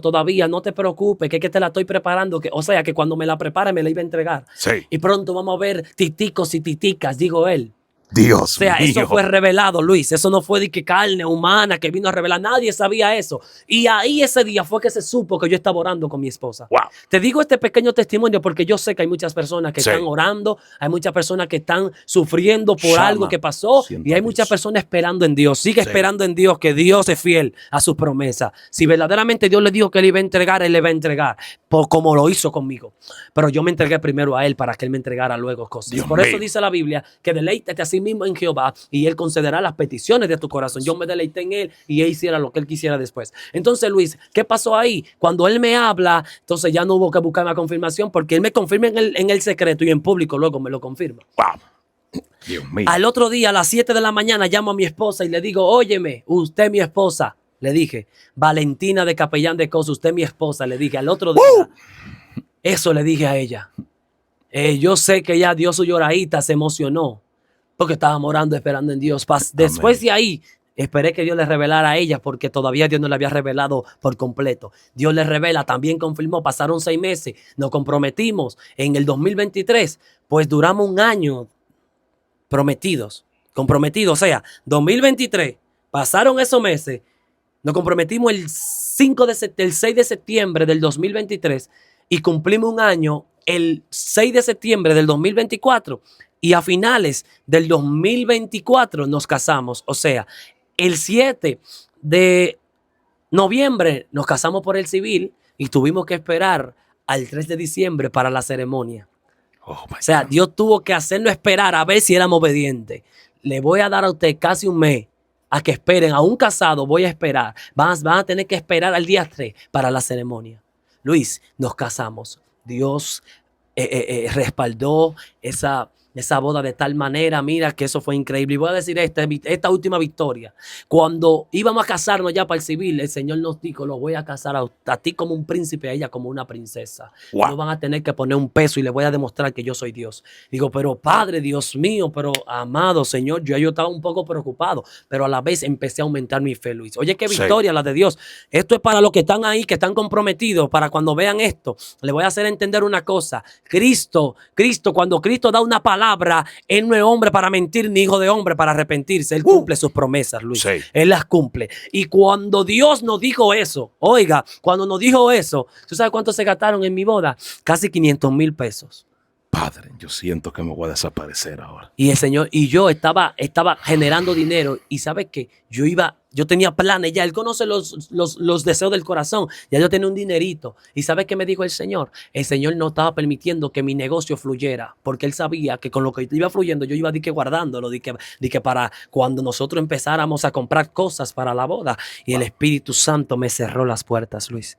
todavía, no te preocupes, que te la estoy preparando. O sea, que cuando me la prepare me la iba a entregar. Sí. Y pronto vamos a ver titicos y titicas, digo él. Dios O sea, mío. eso fue revelado, Luis. Eso no fue de que carne humana que vino a revelar. Nadie sabía eso. Y ahí ese día fue que se supo que yo estaba orando con mi esposa. Wow. Te digo este pequeño testimonio porque yo sé que hay muchas personas que están orando, hay muchas personas que están sufriendo por algo que pasó y hay muchas personas esperando en Dios. Sigue esperando en Dios, que Dios es fiel a sus promesas. Si verdaderamente Dios le dijo que él iba a entregar, él le va a entregar, como lo hizo conmigo. Pero yo me entregué primero a él para que él me entregara luego cosas. Dios por mío. eso dice la Biblia que deleítate a sí mismo en Jehová y él concederá las peticiones de tu corazón. Yo me deleité en él y él hiciera lo que él quisiera después. Entonces, Luis, ¿qué pasó ahí? Cuando él me habla, entonces ya no hubo que buscar una confirmación porque él me confirma en el secreto y en público luego me lo confirma. Wow. Dios mío. Al otro día, a las 7 de la mañana, llamo a mi esposa y le digo, óyeme, usted mi esposa. Le dije, Valentina de Capellán de Cos, usted mi esposa. Le dije, al otro día, eso le dije a ella. Yo sé que ya dio su lloradita, se emocionó. Porque estábamos orando, esperando en Dios. Después de ahí, esperé que Dios le revelara a ella porque todavía Dios no le había revelado por completo. Dios le revela, también confirmó, pasaron 6 meses, nos comprometimos en el 2023, pues duramos un año comprometidos, o sea, 2023, pasaron esos meses, nos comprometimos el 6 de septiembre del 2023 y cumplimos un año el 6 de septiembre del 2024. Y a finales del 2024 nos casamos. O sea, el 7 de noviembre nos casamos por el civil y tuvimos que esperar al 3 de diciembre para la ceremonia. O sea, Dios tuvo que hacernos esperar a ver si éramos obedientes. Le voy a dar a usted casi un mes a que esperen. A un casado voy a esperar. Van a tener que esperar al día 3 para la ceremonia. Luis, nos casamos. Dios respaldó esa boda de tal manera, mira que eso fue increíble. Y voy a decir esta última victoria. Cuando íbamos a casarnos ya para el civil, el Señor nos dijo, lo voy a casar a ti como un príncipe, a ella como una princesa. Wow. No van a tener que poner un peso y le voy a demostrar que yo soy Dios. Digo, pero Padre, Dios mío, pero amado Señor, yo estaba un poco preocupado, pero a la vez empecé a aumentar mi fe, Luis. Oye, qué victoria la de Dios. Esto es para los que están ahí, que están comprometidos, para cuando vean esto. Le voy a hacer entender una cosa. Cristo, cuando Cristo da una palabra, él no es hombre para mentir, ni hijo de hombre para arrepentirse. Él cumple sus promesas, Luis. Sí. Él las cumple. Y cuando Dios nos dijo eso, oiga, cuando nos dijo eso, ¿tú sabes cuánto se gastaron en mi boda? Casi 500,000 pesos. Padre, yo siento que me voy a desaparecer ahora. Y el Señor, y yo estaba generando dinero. Y sabes que yo tenía planes ya. Él conoce los deseos del corazón. Ya yo tenía un dinerito. Y sabes qué me dijo el Señor. El Señor no estaba permitiendo que mi negocio fluyera, porque Él sabía que con lo que iba fluyendo, yo iba guardándolo, para cuando nosotros empezáramos a comprar cosas para la boda. Y el Espíritu Santo me cerró las puertas, Luis.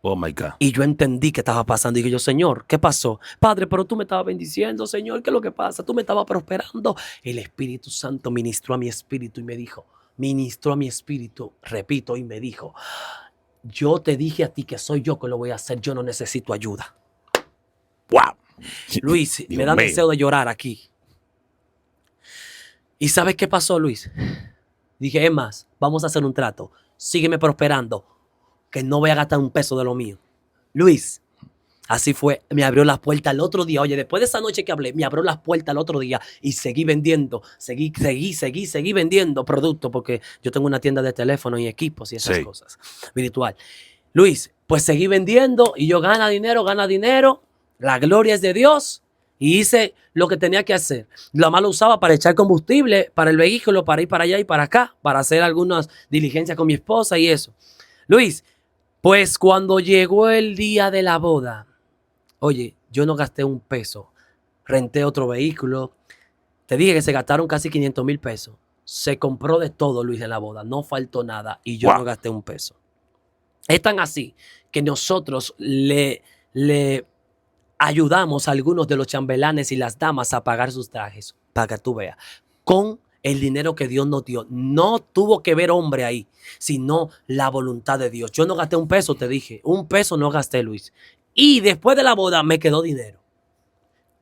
Oh my God. Y yo entendí qué estaba pasando. Y dije yo, Señor, ¿qué pasó? Padre, pero tú me estabas bendiciendo, Señor, ¿qué es lo que pasa? Tú me estabas prosperando. El Espíritu Santo ministró a mi espíritu y me dijo, repito, y me dijo, yo te dije a ti que soy yo que lo voy a hacer, yo no necesito ayuda. Wow. Luis, Dios me da mío. deseo de llorar aquí. ¿Y sabes qué pasó, Luis? Dije, es más, vamos a hacer un trato. Sígueme prosperando, que no voy a gastar un peso de lo mío. Luis, así fue. Me abrió las puertas el otro día. Oye, después de esa noche que hablé, me abrió las puertas el otro día y seguí vendiendo. Seguí vendiendo productos, porque yo tengo una tienda de teléfono y equipos y esas cosas. Virtual. Luis, pues seguí vendiendo y yo gana dinero. La gloria es de Dios. Y hice lo que tenía que hacer. Lo más lo usaba para echar combustible para el vehículo, para ir para allá y para acá, para hacer algunas diligencias con mi esposa y eso. Luis, pues cuando llegó el día de la boda, oye, yo no gasté un peso. Renté otro vehículo. Te dije que se gastaron casi 500,000 pesos. Se compró de todo, Luis, en la boda. No faltó nada y yo no gasté un peso. Es tan así que nosotros le ayudamos a algunos de los chambelanes y las damas a pagar sus trajes, para que tú veas, con el dinero que Dios nos dio. No tuvo que ver hombre ahí, sino la voluntad de Dios. Yo no gasté un peso, te dije. Un peso no gasté, Luis. Y después de la boda me quedó dinero.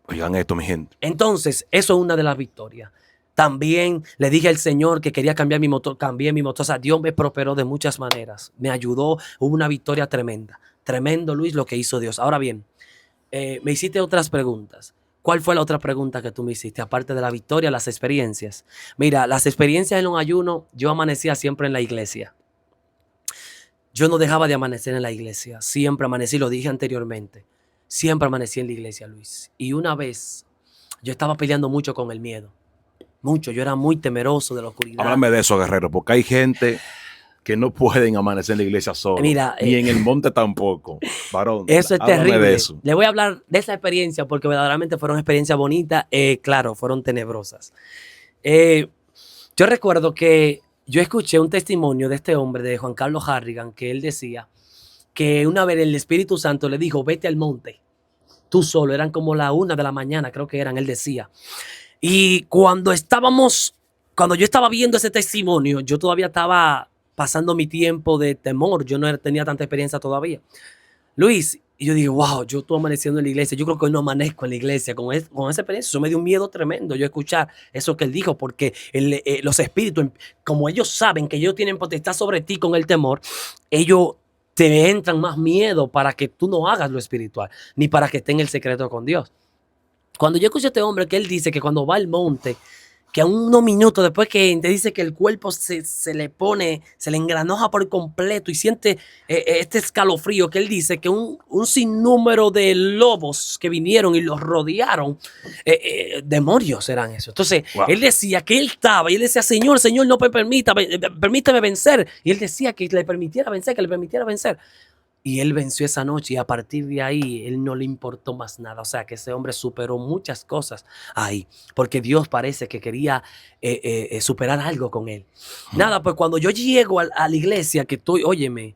Oigan esto, mi gente. Entonces, eso es una de las victorias. También le dije al Señor que quería cambiar mi motor. Cambié mi motor. O sea, Dios me prosperó de muchas maneras. Me ayudó. Hubo una victoria tremenda. Tremendo, Luis, lo que hizo Dios. Ahora bien, me hiciste otras preguntas. ¿Cuál fue la otra pregunta que tú me hiciste? Aparte de la victoria, las experiencias. Mira, las experiencias en un ayuno, yo amanecía siempre en la iglesia. Yo no dejaba de amanecer en la iglesia. Siempre amanecí, lo dije anteriormente. Siempre amanecí en la iglesia, Luis. Y una vez, yo estaba peleando mucho con el miedo. Mucho. Yo era muy temeroso de la oscuridad. Háblame de eso, guerrero, porque hay gente que no pueden amanecer en la iglesia solo. Mira, ni en el monte tampoco. Varón, eso es terrible. De eso. Le voy a hablar de esa experiencia porque verdaderamente fueron experiencias bonitas. Claro, fueron tenebrosas. Yo recuerdo que yo escuché un testimonio de este hombre, de Juan Carlos Harrigan, que él decía que una vez el Espíritu Santo le dijo, vete al monte, tú solo. Eran como la 1 de la mañana, creo que eran, él decía. Y cuando yo estaba viendo ese testimonio, yo todavía estaba pasando mi tiempo de temor. Yo no tenía tanta experiencia todavía. Luis, y yo dije, wow, yo estoy amaneciendo en la iglesia. Yo creo que hoy no amanezco en la iglesia con esa experiencia. Eso me dio un miedo tremendo, yo escuchar eso que él dijo, porque los espíritus, como ellos saben que ellos tienen potestad sobre ti con el temor, ellos te entran más miedo para que tú no hagas lo espiritual, ni para que estés en el secreto con Dios. Cuando yo escuché a este hombre que él dice que cuando va al monte, que a unos minutos después que te dice que el cuerpo se le engranoja por completo y siente este escalofrío, que él dice que un sinnúmero de lobos que vinieron y los rodearon, demonios eran eso. Entonces, él decía que él estaba y él decía, Señor, no permíteme vencer. Y él decía que le permitiera vencer, Y él venció esa noche y a partir de ahí él no le importó más nada. O sea que ese hombre superó muchas cosas ahí. Porque Dios parece que quería superar algo con él. Nada, pues cuando yo llego a la iglesia que estoy, óyeme,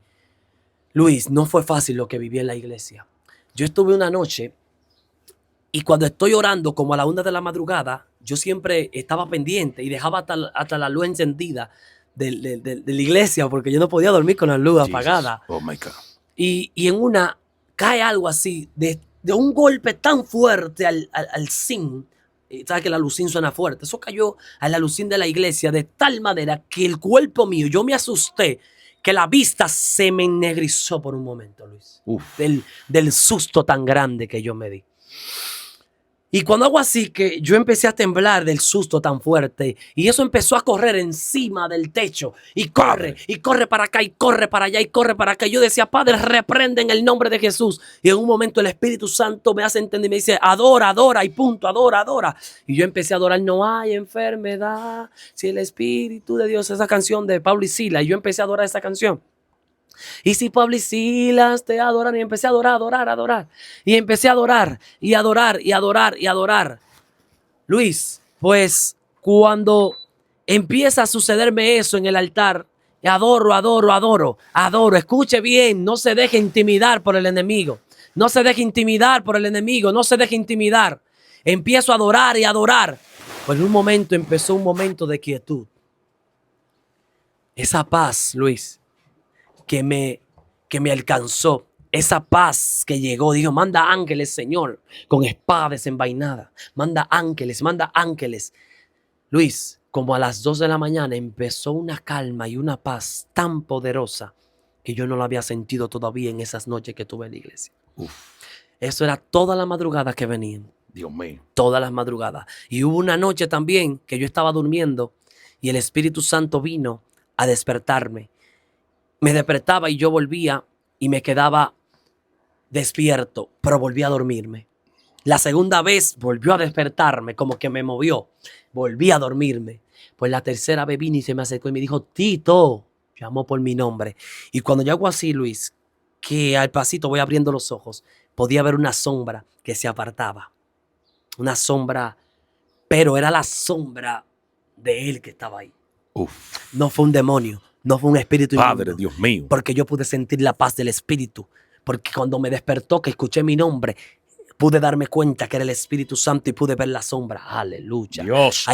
Luis, no fue fácil lo que viví en la iglesia. Yo estuve una noche Y cuando estoy orando, como a la 1 de la madrugada, yo siempre estaba pendiente y dejaba hasta la luz encendida de la iglesia, porque yo no podía dormir con la luz Jesus. apagada. Oh my God. Y en una cae algo así, de un golpe tan fuerte al zinc. ¿Sabes que la lucín suena fuerte? Eso cayó a la lucín de la iglesia de tal manera que el cuerpo mío, yo me asusté, que la vista se me ennegrizó por un momento, Luis. Uf. Del susto tan grande que yo me di. Y cuando hago así, que yo empecé a temblar del susto tan fuerte, y eso empezó a correr encima del techo, y corre para acá, y corre para allá, y corre para acá. Yo decía, Padre, reprende en el nombre de Jesús. Y en un momento el Espíritu Santo me hace entender y me dice, adora, adora, y punto, adora, adora. Y yo empecé a adorar, no hay enfermedad, si el Espíritu de Dios, esa canción de Pablo y Silas, y yo empecé a adorar esa canción. Y si Pablo y Silas te adoran, y empecé a adorar. Y empecé a adorar, y adorar, y adorar, y adorar. Luis, pues cuando empieza a sucederme eso en el altar, adoro. Escuche bien, no se deje intimidar por el enemigo. No se deje intimidar por el enemigo, no se deje intimidar. Empiezo a adorar y adorar. Pues en un momento empezó un momento de quietud. Esa paz, Luis, que me alcanzó, esa paz que llegó, dijo, manda ángeles, Señor, con espada desenvainada, manda ángeles. Luis, como a las 2 de la mañana empezó una calma y una paz tan poderosa que yo no la había sentido todavía en esas noches que tuve en la iglesia. Uf. Eso era toda la madrugada que venían. Dios mío. Todas las madrugadas. Y hubo una noche también que yo estaba durmiendo y el Espíritu Santo vino a despertarme. Me despertaba y yo volvía y me quedaba despierto, pero volví a dormirme. La segunda vez volvió a despertarme, como que me movió. Volví a dormirme. Pues la tercera vez vino y se me acercó y me dijo, Tito, llamó por mi nombre. Y cuando yo hago así, Luis, que al pasito voy abriendo los ojos, podía ver una sombra que se apartaba. Una sombra, pero era la sombra de él que estaba ahí. Uf. No fue un demonio. No fue un espíritu inmundo. Padre, Dios mío. Porque yo pude sentir la paz del espíritu. Porque cuando me despertó, que escuché mi nombre, pude darme cuenta que era el Espíritu Santo y pude ver la sombra. Aleluya. Dios.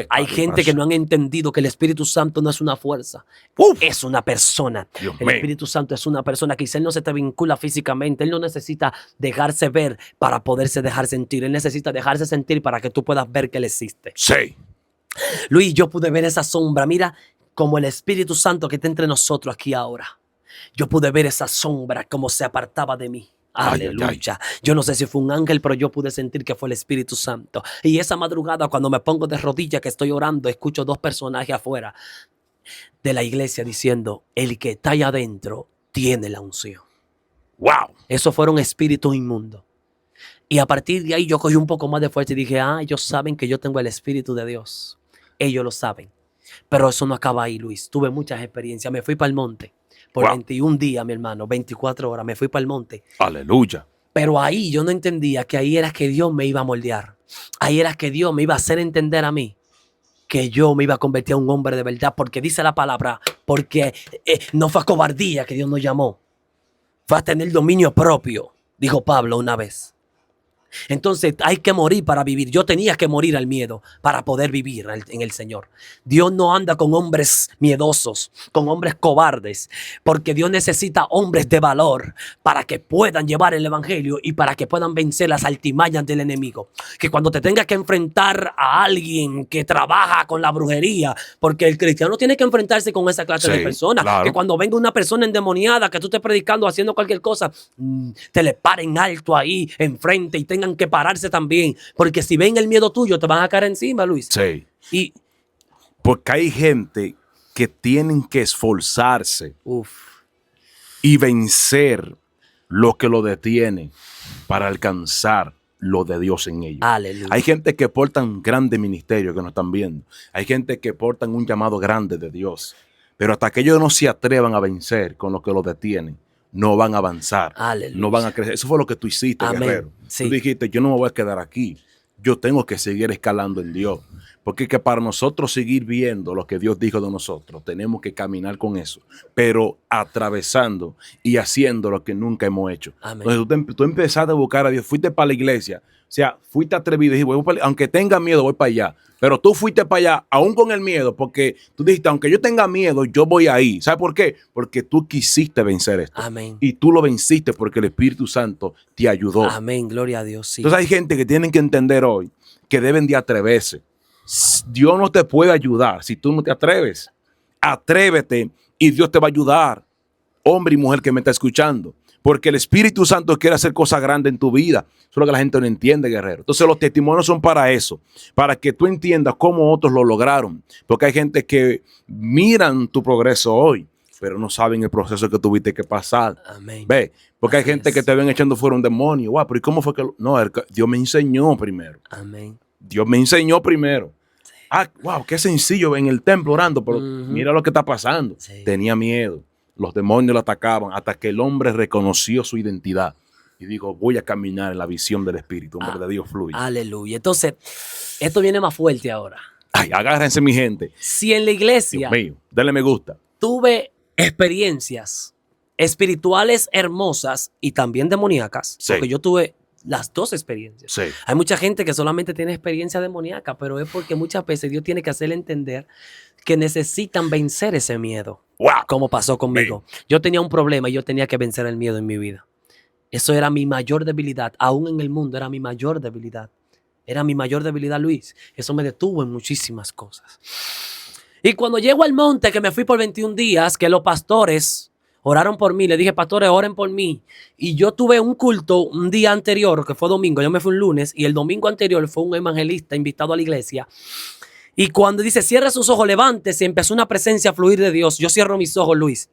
Hay gente que no han entendido que el Espíritu Santo no es una fuerza. Es una persona. Dios El mío. Espíritu Santo es una persona. Quizá él no se te vincula físicamente. Él no necesita dejarse ver para poderse dejar sentir. Él necesita dejarse sentir para que tú puedas ver que él existe. Sí. Luis, yo pude ver esa sombra. Mira, como el Espíritu Santo que está entre nosotros aquí ahora. Yo pude ver esa sombra como se apartaba de mí. Aleluya. Yo no sé si fue un ángel, pero yo pude sentir que fue el Espíritu Santo. Y esa madrugada, cuando me pongo de rodillas, que estoy orando, escucho 2 personajes afuera de la iglesia diciendo, el que está allá adentro tiene la unción. Wow. Esos fueron espíritus inmundos. Y a partir de ahí yo cogí un poco más de fuerza y dije, ellos saben que yo tengo el Espíritu de Dios. Ellos lo saben. Pero eso no acaba ahí, Luis. Tuve muchas experiencias. Me fui para el monte. Por 21 días, mi hermano, 24 horas, me fui para el monte. Aleluya. Pero ahí yo no entendía que ahí era que Dios me iba a moldear. Ahí era que Dios me iba a hacer entender a mí que yo me iba a convertir en un hombre de verdad. Porque dice la palabra, porque no fue a cobardía que Dios nos llamó. Fue a tener dominio propio, dijo Pablo una vez. Entonces hay que morir para vivir. Yo tenía que morir al miedo para poder vivir en el Señor. Dios no anda con hombres miedosos, con hombres cobardes, porque Dios necesita hombres de valor para que puedan llevar el evangelio y para que puedan vencer las altimañas del enemigo. Que cuando te tengas que enfrentar a alguien que trabaja con la brujería, porque el cristiano tiene que enfrentarse con esa clase de personas, claro. Que cuando venga una persona endemoniada que tú estés predicando, haciendo cualquier cosa, te le paren alto ahí enfrente y tengan que pararse también, porque si ven el miedo tuyo te van a caer encima, Luis. Sí. Porque hay gente que tienen que esforzarse y vencer lo que lo detiene para alcanzar lo de Dios en ellos. Aleluya. Hay gente que portan grande ministerio que nos están viendo. Hay gente que portan un llamado grande de Dios, pero hasta que ellos no se atrevan a vencer con lo que lo detienen, no van a avanzar. Aleluya. No van a crecer. Eso fue lo que tú hiciste, guerrero. Sí. Tú dijiste, yo no me voy a quedar aquí. Yo tengo que seguir escalando en Dios. Porque que para nosotros seguir viendo lo que Dios dijo de nosotros, tenemos que caminar con eso, pero atravesando y haciendo lo que nunca hemos hecho. Amén. Entonces tú empezaste a buscar a Dios, fuiste para la iglesia, o sea, fuiste atrevido y dijiste, aunque tenga miedo, voy para allá. Pero tú fuiste para allá, aún con el miedo, porque tú dijiste, aunque yo tenga miedo, yo voy ahí. ¿Sabes por qué? Porque tú quisiste vencer esto. Amén. Y tú lo venciste porque el Espíritu Santo te ayudó. Amén, gloria a Dios. Sí. Entonces hay gente que tienen que entender hoy que deben de atreverse. Dios no te puede ayudar si tú no te atreves. Atrévete y Dios te va a ayudar, hombre y mujer que me está escuchando. Porque el Espíritu Santo quiere hacer cosas grandes en tu vida. Solo que la gente no entiende, guerrero. Entonces los testimonios son para eso. Para que tú entiendas cómo otros lo lograron. Porque hay gente que miran tu progreso hoy, pero no saben el proceso que tuviste que pasar. Amén. Ve, porque hay Así gente es. que te ven echando fuera un demonio. Guau, pero ¿y cómo fue que no, Dios me enseñó primero. Amén. Dios me enseñó primero. Ah, wow, qué sencillo en el templo orando, pero mira lo que está pasando. Sí. Tenía miedo. Los demonios lo atacaban hasta que el hombre reconoció su identidad y dijo, voy a caminar en la visión del Espíritu. Hombre de Dios fluye. Aleluya. Entonces, esto viene más fuerte ahora. Ay, agárrense mi gente. Si en la iglesia Dios mío, denle me gusta. tuve experiencias espirituales hermosas y también demoníacas, Sí. porque yo tuve las dos experiencias. Sí. Hay mucha gente que solamente tiene experiencia demoníaca, pero es porque muchas veces Dios tiene que hacerle entender que necesitan vencer ese miedo, Wow. como pasó conmigo. Yo tenía un problema y yo tenía que vencer el miedo en mi vida. Eso era mi mayor debilidad, aún en el mundo era mi mayor debilidad. Era mi mayor debilidad, Luis. Eso me detuvo en muchísimas cosas. Y cuando llego al monte, que me fui por 21 días, que los pastores oraron por mí, le dije, pastores, oren por mí. Y yo tuve un culto un día anterior, que fue domingo, yo me fui un lunes, y el domingo anterior fue un evangelista invitado a la iglesia. Y cuando dice, cierra sus ojos, levántese, empezó una presencia a fluir de Dios. Yo cierro mis ojos, Luis,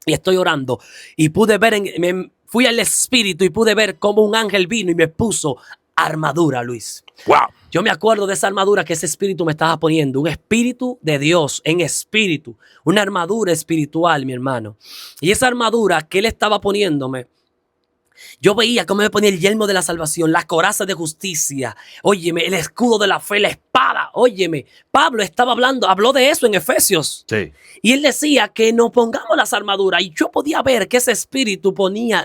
y estoy orando. Y pude ver, me fui al espíritu y pude ver cómo un ángel vino y me puso armadura, Luis. Wow. Yo me acuerdo de esa armadura que ese espíritu me estaba poniendo. Un espíritu de Dios en espíritu. Una armadura espiritual, mi hermano. Y esa armadura que él estaba poniéndome, yo veía cómo me ponía el yelmo de la salvación, la coraza de justicia, óyeme, el escudo de la fe, la espada, óyeme. Pablo estaba habló de eso en Efesios. Sí. Y él decía que nos pongamos las armaduras. Y yo podía ver que ese espíritu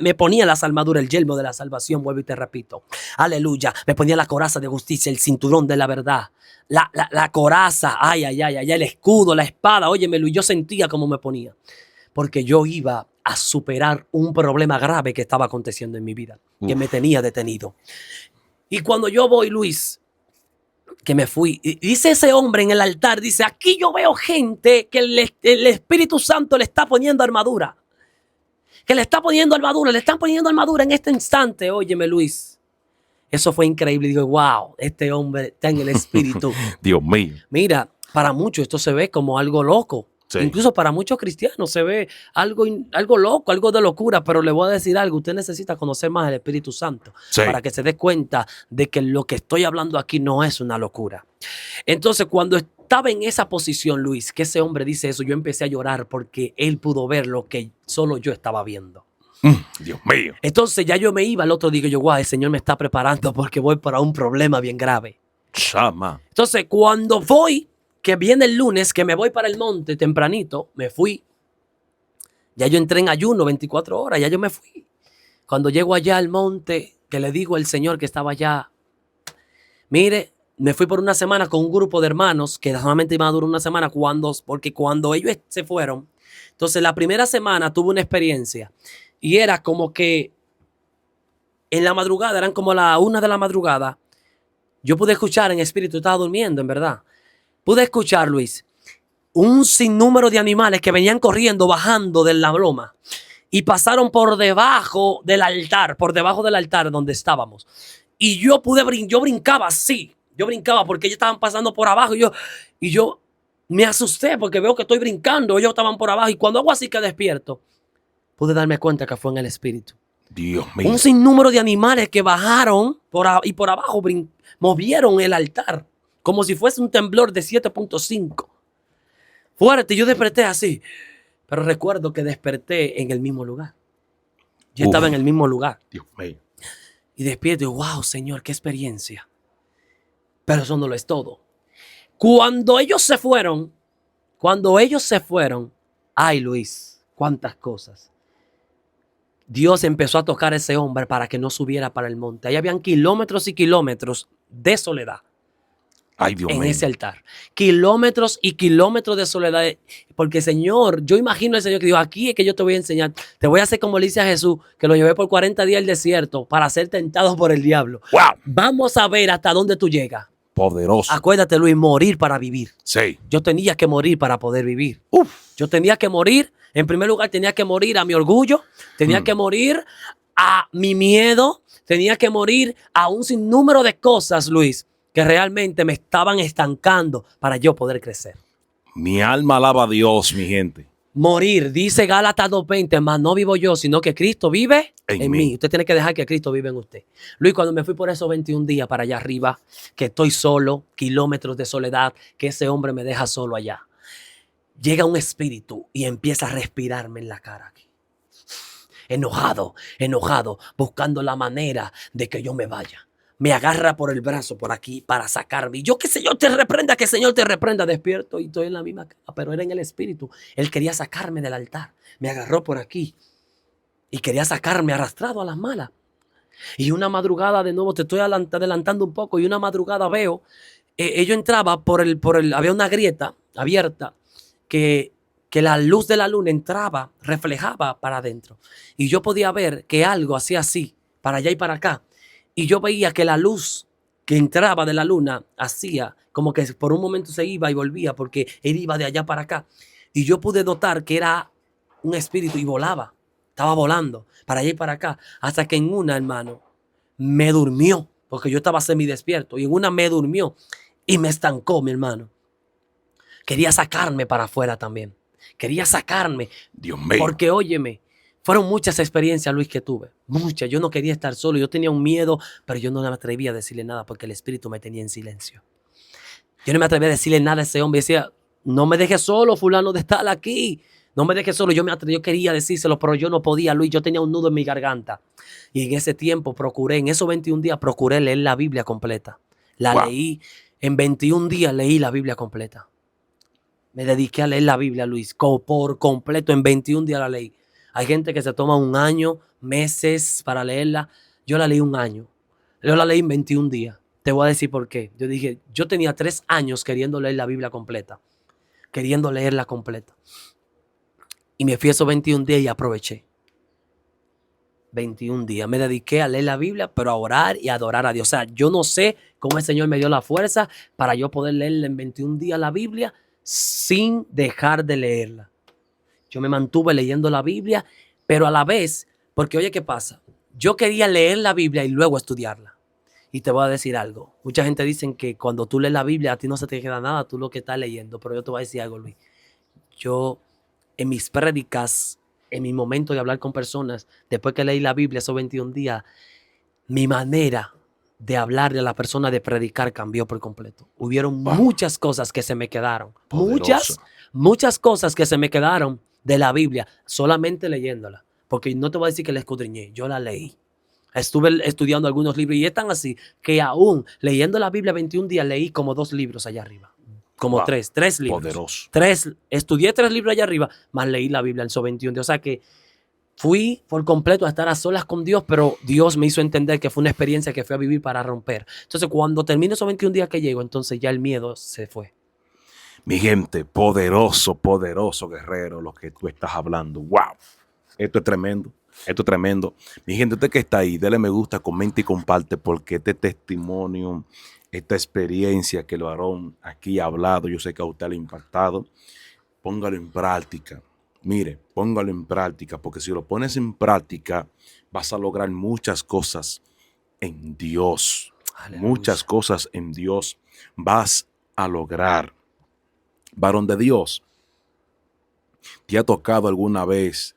me ponía las armaduras, el yelmo de la salvación, vuelvo y te repito. Aleluya. Me ponía la coraza de justicia, el cinturón de la verdad. La coraza, ay, el escudo, la espada, óyeme, y yo sentía cómo me ponía. Porque yo iba a superar un problema grave que estaba aconteciendo en mi vida, que me tenía detenido. Y cuando yo voy, Luis, que me fui, y dice ese hombre en el altar, dice, aquí yo veo gente que el Espíritu Santo le está poniendo armadura. Que le está poniendo armadura, le están poniendo armadura en este instante. Óyeme, Luis. Eso fue increíble. Digo, wow, este hombre está en el Espíritu. Dios mío. Mira, para muchos esto se ve como algo loco. Sí. Incluso para muchos cristianos se ve algo loco, algo de locura, pero le voy a decir algo, usted necesita conocer más el Espíritu Santo para que se dé cuenta de que lo que estoy hablando aquí no es una locura. Entonces, cuando estaba en esa posición, Luis, que ese hombre dice eso, yo empecé a llorar porque él pudo ver lo que solo yo estaba viendo. Dios mío. Entonces ya yo me iba al otro día, yo, guau, el Señor me está preparando porque voy para un problema bien grave. Chama. Entonces, cuando voy, que viene el lunes, que me voy para el monte tempranito, me fui. Ya yo entré en ayuno 24 horas, ya yo me fui. Cuando llego allá al monte, que le digo al Señor que estaba allá, mire, me fui por una semana con un grupo de hermanos, que solamente iba a durar una semana, porque cuando ellos se fueron, entonces la primera semana tuve una experiencia, y era como que en la madrugada, eran como la 1 de la madrugada, yo pude escuchar en espíritu, estaba durmiendo en verdad, pude escuchar, Luis, un sinnúmero de animales que venían corriendo, bajando de la loma y pasaron por debajo del altar donde estábamos. Y yo brincaba así, yo brincaba porque ellos estaban pasando por abajo y yo me asusté porque veo que estoy brincando, ellos estaban por abajo y cuando hago así que despierto, pude darme cuenta que fue en el espíritu. Dios mío. Un sinnúmero de animales que bajaron y por abajo movieron el altar. Como si fuese un temblor de 7.5. Fuerte, yo desperté así. Pero recuerdo que desperté en el mismo lugar. Yo estaba en el mismo lugar. Dios mío. Y despierto y wow, Señor, qué experiencia. Pero eso no lo es todo. Cuando ellos se fueron, ay Luis, cuántas cosas. Dios empezó a tocar a ese hombre para que no subiera para el monte. Ahí habían kilómetros y kilómetros de soledad. Ay, Dios en mío. ese altar. Kilómetros y kilómetros de soledad. Porque Señor, yo imagino al Señor que dijo, aquí es que yo te voy a enseñar. Te voy a hacer como le hice a Jesús, que lo llevé por 40 días al desierto para ser tentado por el diablo. Wow. Vamos a ver hasta dónde tú llegas. Poderoso. Acuérdate, Luis, morir para vivir. Sí. Yo tenía que morir para poder vivir. Uf. Yo tenía que morir. En primer lugar, tenía que morir a mi orgullo. Tenía que morir a mi miedo. Tenía que morir a un sinnúmero de cosas, Luis, que realmente me estaban estancando para yo poder crecer. Mi alma alaba a Dios, mi gente. Morir, dice Gálatas 2:20, más no vivo yo, sino que Cristo vive en mí. mí. Usted tiene que dejar que Cristo vive en usted. Luis, cuando me fui por esos 21 días para allá arriba, que estoy solo, kilómetros de soledad, que ese hombre me deja solo allá, llega un espíritu y empieza a respirarme en la cara aquí. Enojado, buscando la manera de que yo me vaya. Me agarra por el brazo por aquí para sacarme. Y yo, que el Señor te reprenda, que el Señor te reprenda. Despierto y estoy en la misma cama, pero era en el espíritu. Él quería sacarme del altar. Me agarró por aquí y quería sacarme arrastrado a las malas. Y una madrugada, de nuevo, te estoy adelantando un poco, y una madrugada veo, yo entraba había una grieta abierta que la luz de la luna entraba, reflejaba para adentro. Y yo podía ver que algo hacía así, para allá y para acá. Y yo veía que la luz que entraba de la luna hacía como que por un momento se iba y volvía, porque él iba de allá para acá. Y yo pude notar que era un espíritu y volaba. Estaba volando para allá y para acá. Hasta que en una, hermano, me durmió, porque yo estaba semidespierto. Y en una me durmió y me estancó, mi hermano. Quería sacarme para afuera también. Quería sacarme. Dios mío. Porque, óyeme, fueron muchas experiencias, Luis, que tuve. Muchas. Yo no quería estar solo. Yo tenía un miedo, pero yo no me atrevía a decirle nada porque el espíritu me tenía en silencio. Yo no me atrevía a decirle nada a ese hombre. Decía, no me dejes solo, fulano, de estar aquí. No me dejes solo. Yo quería decírselo, pero yo no podía, Luis. Yo tenía un nudo en mi garganta. Y en ese tiempo en esos 21 días, procuré leer la Biblia completa. Leí. En 21 días leí la Biblia completa. Me dediqué a leer la Biblia, Luis. Por completo, en 21 días la leí. Hay gente que se toma un año, meses para leerla. Yo la leí un año. Yo la leí en 21 días. Te voy a decir por qué. Yo tenía 3 años queriendo leer la Biblia completa. Queriendo leerla completa. Y me fui esos 21 días y aproveché. 21 días. Me dediqué a leer la Biblia, pero a orar y a adorar a Dios. O sea, yo no sé cómo el Señor me dio la fuerza para yo poder leerla en 21 días la Biblia sin dejar de leerla. Yo me mantuve leyendo la Biblia, pero a la vez, porque oye, ¿qué pasa? Yo quería leer la Biblia y luego estudiarla. Y te voy a decir algo. Mucha gente dice que cuando tú lees la Biblia a ti no se te queda nada, tú lo que estás leyendo. Pero yo te voy a decir algo, Luis. Yo, en mis prédicas, en mi momento de hablar con personas, después que leí la Biblia esos 21 días, mi manera de hablarle a la persona, de predicar, cambió por completo. Hubieron muchas cosas que se me quedaron. Muchas cosas que se me quedaron de la Biblia, solamente leyéndola. Porque no te voy a decir que la escudriñé, yo la leí. Estuve estudiando algunos libros y es tan así que aún leyendo la Biblia 21 días leí como 2 libros allá arriba. Como tres libros. Poderoso. Estudié 3 libros allá arriba, más leí la Biblia en esos 21 días. O sea que fui por completo a estar a solas con Dios, pero Dios me hizo entender que fue una experiencia que fui a vivir para romper. Entonces, cuando termine esos 21 días que llego, entonces ya el miedo se fue. Mi gente, poderoso guerrero, lo que tú estás hablando. ¡Wow! Esto es tremendo. Esto es tremendo. Mi gente, usted que está ahí, dele me gusta, comenta y comparte, porque este testimonio, esta experiencia que el varón aquí ha hablado, yo sé que a usted le ha impactado. Póngalo en práctica. Mire, póngalo en práctica, porque si lo pones en práctica, vas a lograr muchas cosas en Dios. Aleluya. Muchas cosas en Dios vas a lograr. Varón de Dios, ¿te ha tocado alguna vez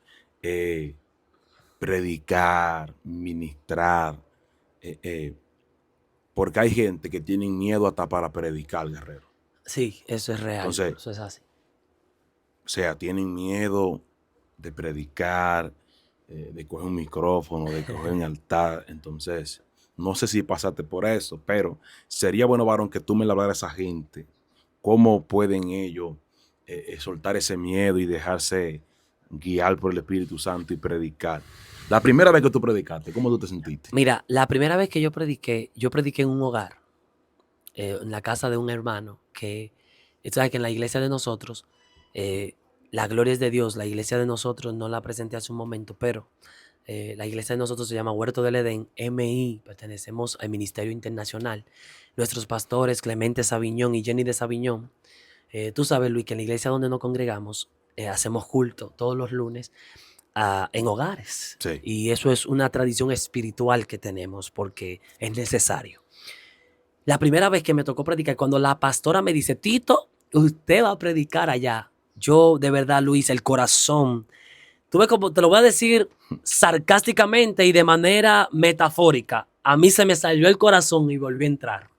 predicar, ministrar? Porque hay gente que tiene miedo hasta para predicar, guerrero. Sí, eso es real. Entonces, eso es así. O sea, tienen miedo de predicar, de coger un micrófono, de coger un altar. Entonces, no sé si pasaste por eso, pero sería bueno, varón, que tú me le hablaras a esa gente ¿Cómo pueden ellos soltar ese miedo y dejarse guiar por el Espíritu Santo y predicar? La primera vez que tú predicaste, ¿cómo tú te sentiste? Mira, la primera vez que yo prediqué en un hogar, en la casa de un hermano, que, sabes que en la iglesia de nosotros, la gloria es de Dios, la iglesia de nosotros no la presenté hace un momento, pero la iglesia de nosotros se llama Huerto del Edén, MI, pertenecemos al Ministerio Internacional. Nuestros pastores, Clemente Sabiñón y Jenny de Sabiñón, tú sabes, Luis, que en la iglesia donde nos congregamos, hacemos culto todos los lunes en hogares. Sí. Y eso es una tradición espiritual que tenemos porque es necesario. La primera vez que me tocó predicar, cuando la pastora me dice, Tito, usted va a predicar allá. Yo, de verdad, Luis, el corazón, tú ves como te lo voy a decir sarcásticamente y de manera metafórica. A mí se me salió el corazón y volví a entrar.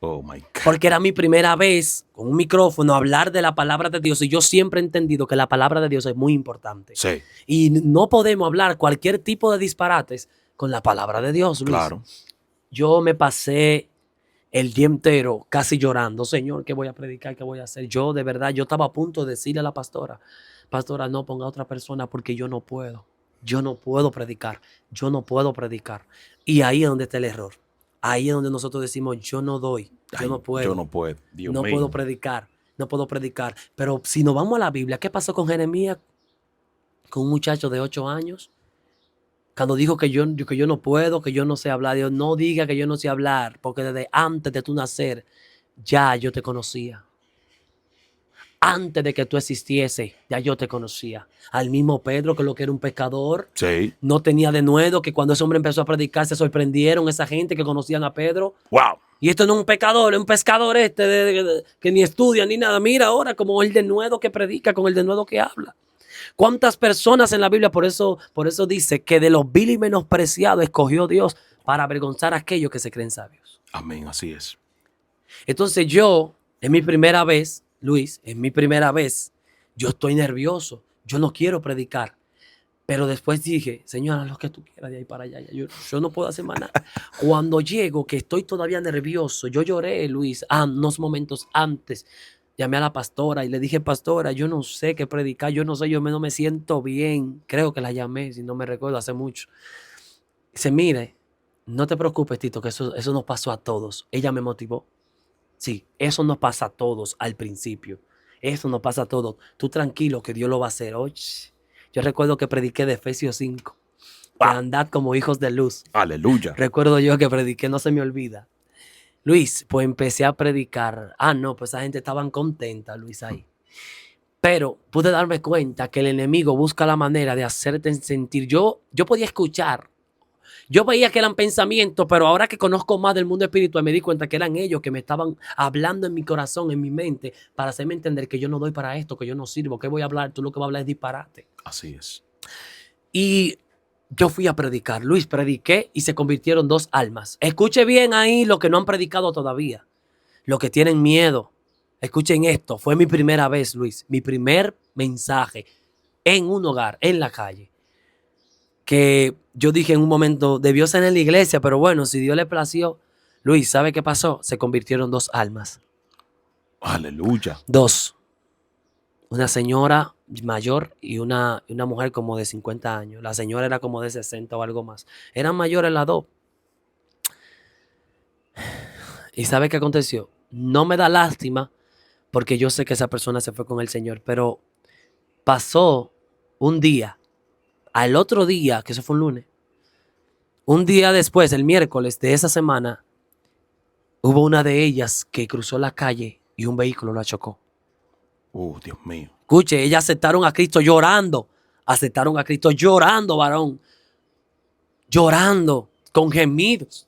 Oh my God. Porque era mi primera vez con un micrófono hablar de la palabra de Dios y yo siempre he entendido que la palabra de Dios es muy importante. Sí. Y no podemos hablar cualquier tipo de disparates con la palabra de Dios, Luis. Claro. Yo me pasé el día entero casi llorando. Señor, ¿qué voy a predicar? ¿Qué voy a hacer? Yo, de verdad, yo estaba a punto de decirle a la pastora, pastora, no ponga a otra persona porque yo no puedo. Yo no puedo predicar. Yo no puedo predicar. Y ahí es donde está el error. Ahí es donde nosotros decimos, yo no doy, yo no puedo. Yo no puedo, Dios no mío. puedo predicar, no puedo predicar. Pero si nos vamos a la Biblia, ¿qué pasó con Jeremías? Con un muchacho de 8 años. Cuando dijo que yo no puedo, que yo no sé hablar. Dios, no diga que yo no sé hablar, porque desde antes de tu nacer, ya yo te conocía. Antes de que tú existiese, ya yo te conocía. Al mismo Pedro, que lo que era un pecador, Sí. no tenía denuedo, que cuando ese hombre empezó a predicar, se sorprendieron esa gente que conocían a Pedro. Wow. Y esto no es un pecador, es un pescador que ni estudia ni nada. Mira ahora como el denuedo que predica, con el denuedo que habla. ¿Cuántas personas en la Biblia? Por eso dice que de los vil y menospreciados escogió Dios para avergonzar a aquellos que se creen sabios. Amén, así es. Entonces yo, en mi primera vez, Luis, en mi primera vez, yo estoy nervioso. Yo no quiero predicar. Pero después dije, Señor, haz lo que tú quieras de ahí para allá. Yo no puedo hacer más nada. Cuando llego, que estoy todavía nervioso, yo lloré, Luis, unos momentos antes. Llamé a la pastora y le dije, pastora, yo no sé qué predicar, yo no sé, yo no me siento bien. Creo que la llamé, si no me recuerdo, hace mucho. Dice, mire, no te preocupes, Tito, que eso nos pasó a todos. Ella me motivó. Sí, eso nos pasa a todos al principio. Eso nos pasa a todos. Tú tranquilo que Dios lo va a hacer. Oye, yo recuerdo que prediqué de Efesios 5. Que andad como hijos de luz. Aleluya. Recuerdo yo que prediqué, no se me olvida. Luis, pues empecé a predicar. No, pues esa gente estaban contenta, Luis, ahí. Pero pude darme cuenta que el enemigo busca la manera de hacerte sentir. Yo podía escuchar. Yo veía que eran pensamientos, pero ahora que conozco más del mundo espiritual me di cuenta que eran ellos que me estaban hablando en mi corazón, en mi mente, para hacerme entender que yo no doy para esto, que yo no sirvo, que voy a hablar, tú lo que vas a hablar es disparate. Así es. Y yo fui a predicar, Luis, prediqué y se convirtieron 2 almas. Escuche bien ahí los que no han predicado todavía, los que tienen miedo. Escuchen esto, fue mi primera vez, Luis, mi primer mensaje en un hogar, en la calle. Que yo dije en un momento, debió ser en la iglesia, pero bueno, si Dios le plació. Luis, ¿sabe qué pasó? Se convirtieron 2 almas. Aleluya. 2. Una señora mayor y una mujer como de 50 años. La señora era como de 60 o algo más. Eran mayores las 2. ¿Y sabe qué aconteció? No me da lástima porque yo sé que esa persona se fue con el Señor, pero pasó un día. Al otro día, que eso fue un lunes, un día después, el miércoles de esa semana, hubo una de ellas que cruzó la calle y un vehículo la chocó. Dios mío. Escuche, ellas aceptaron a Cristo llorando. Aceptaron a Cristo llorando, varón. Llorando, con gemidos.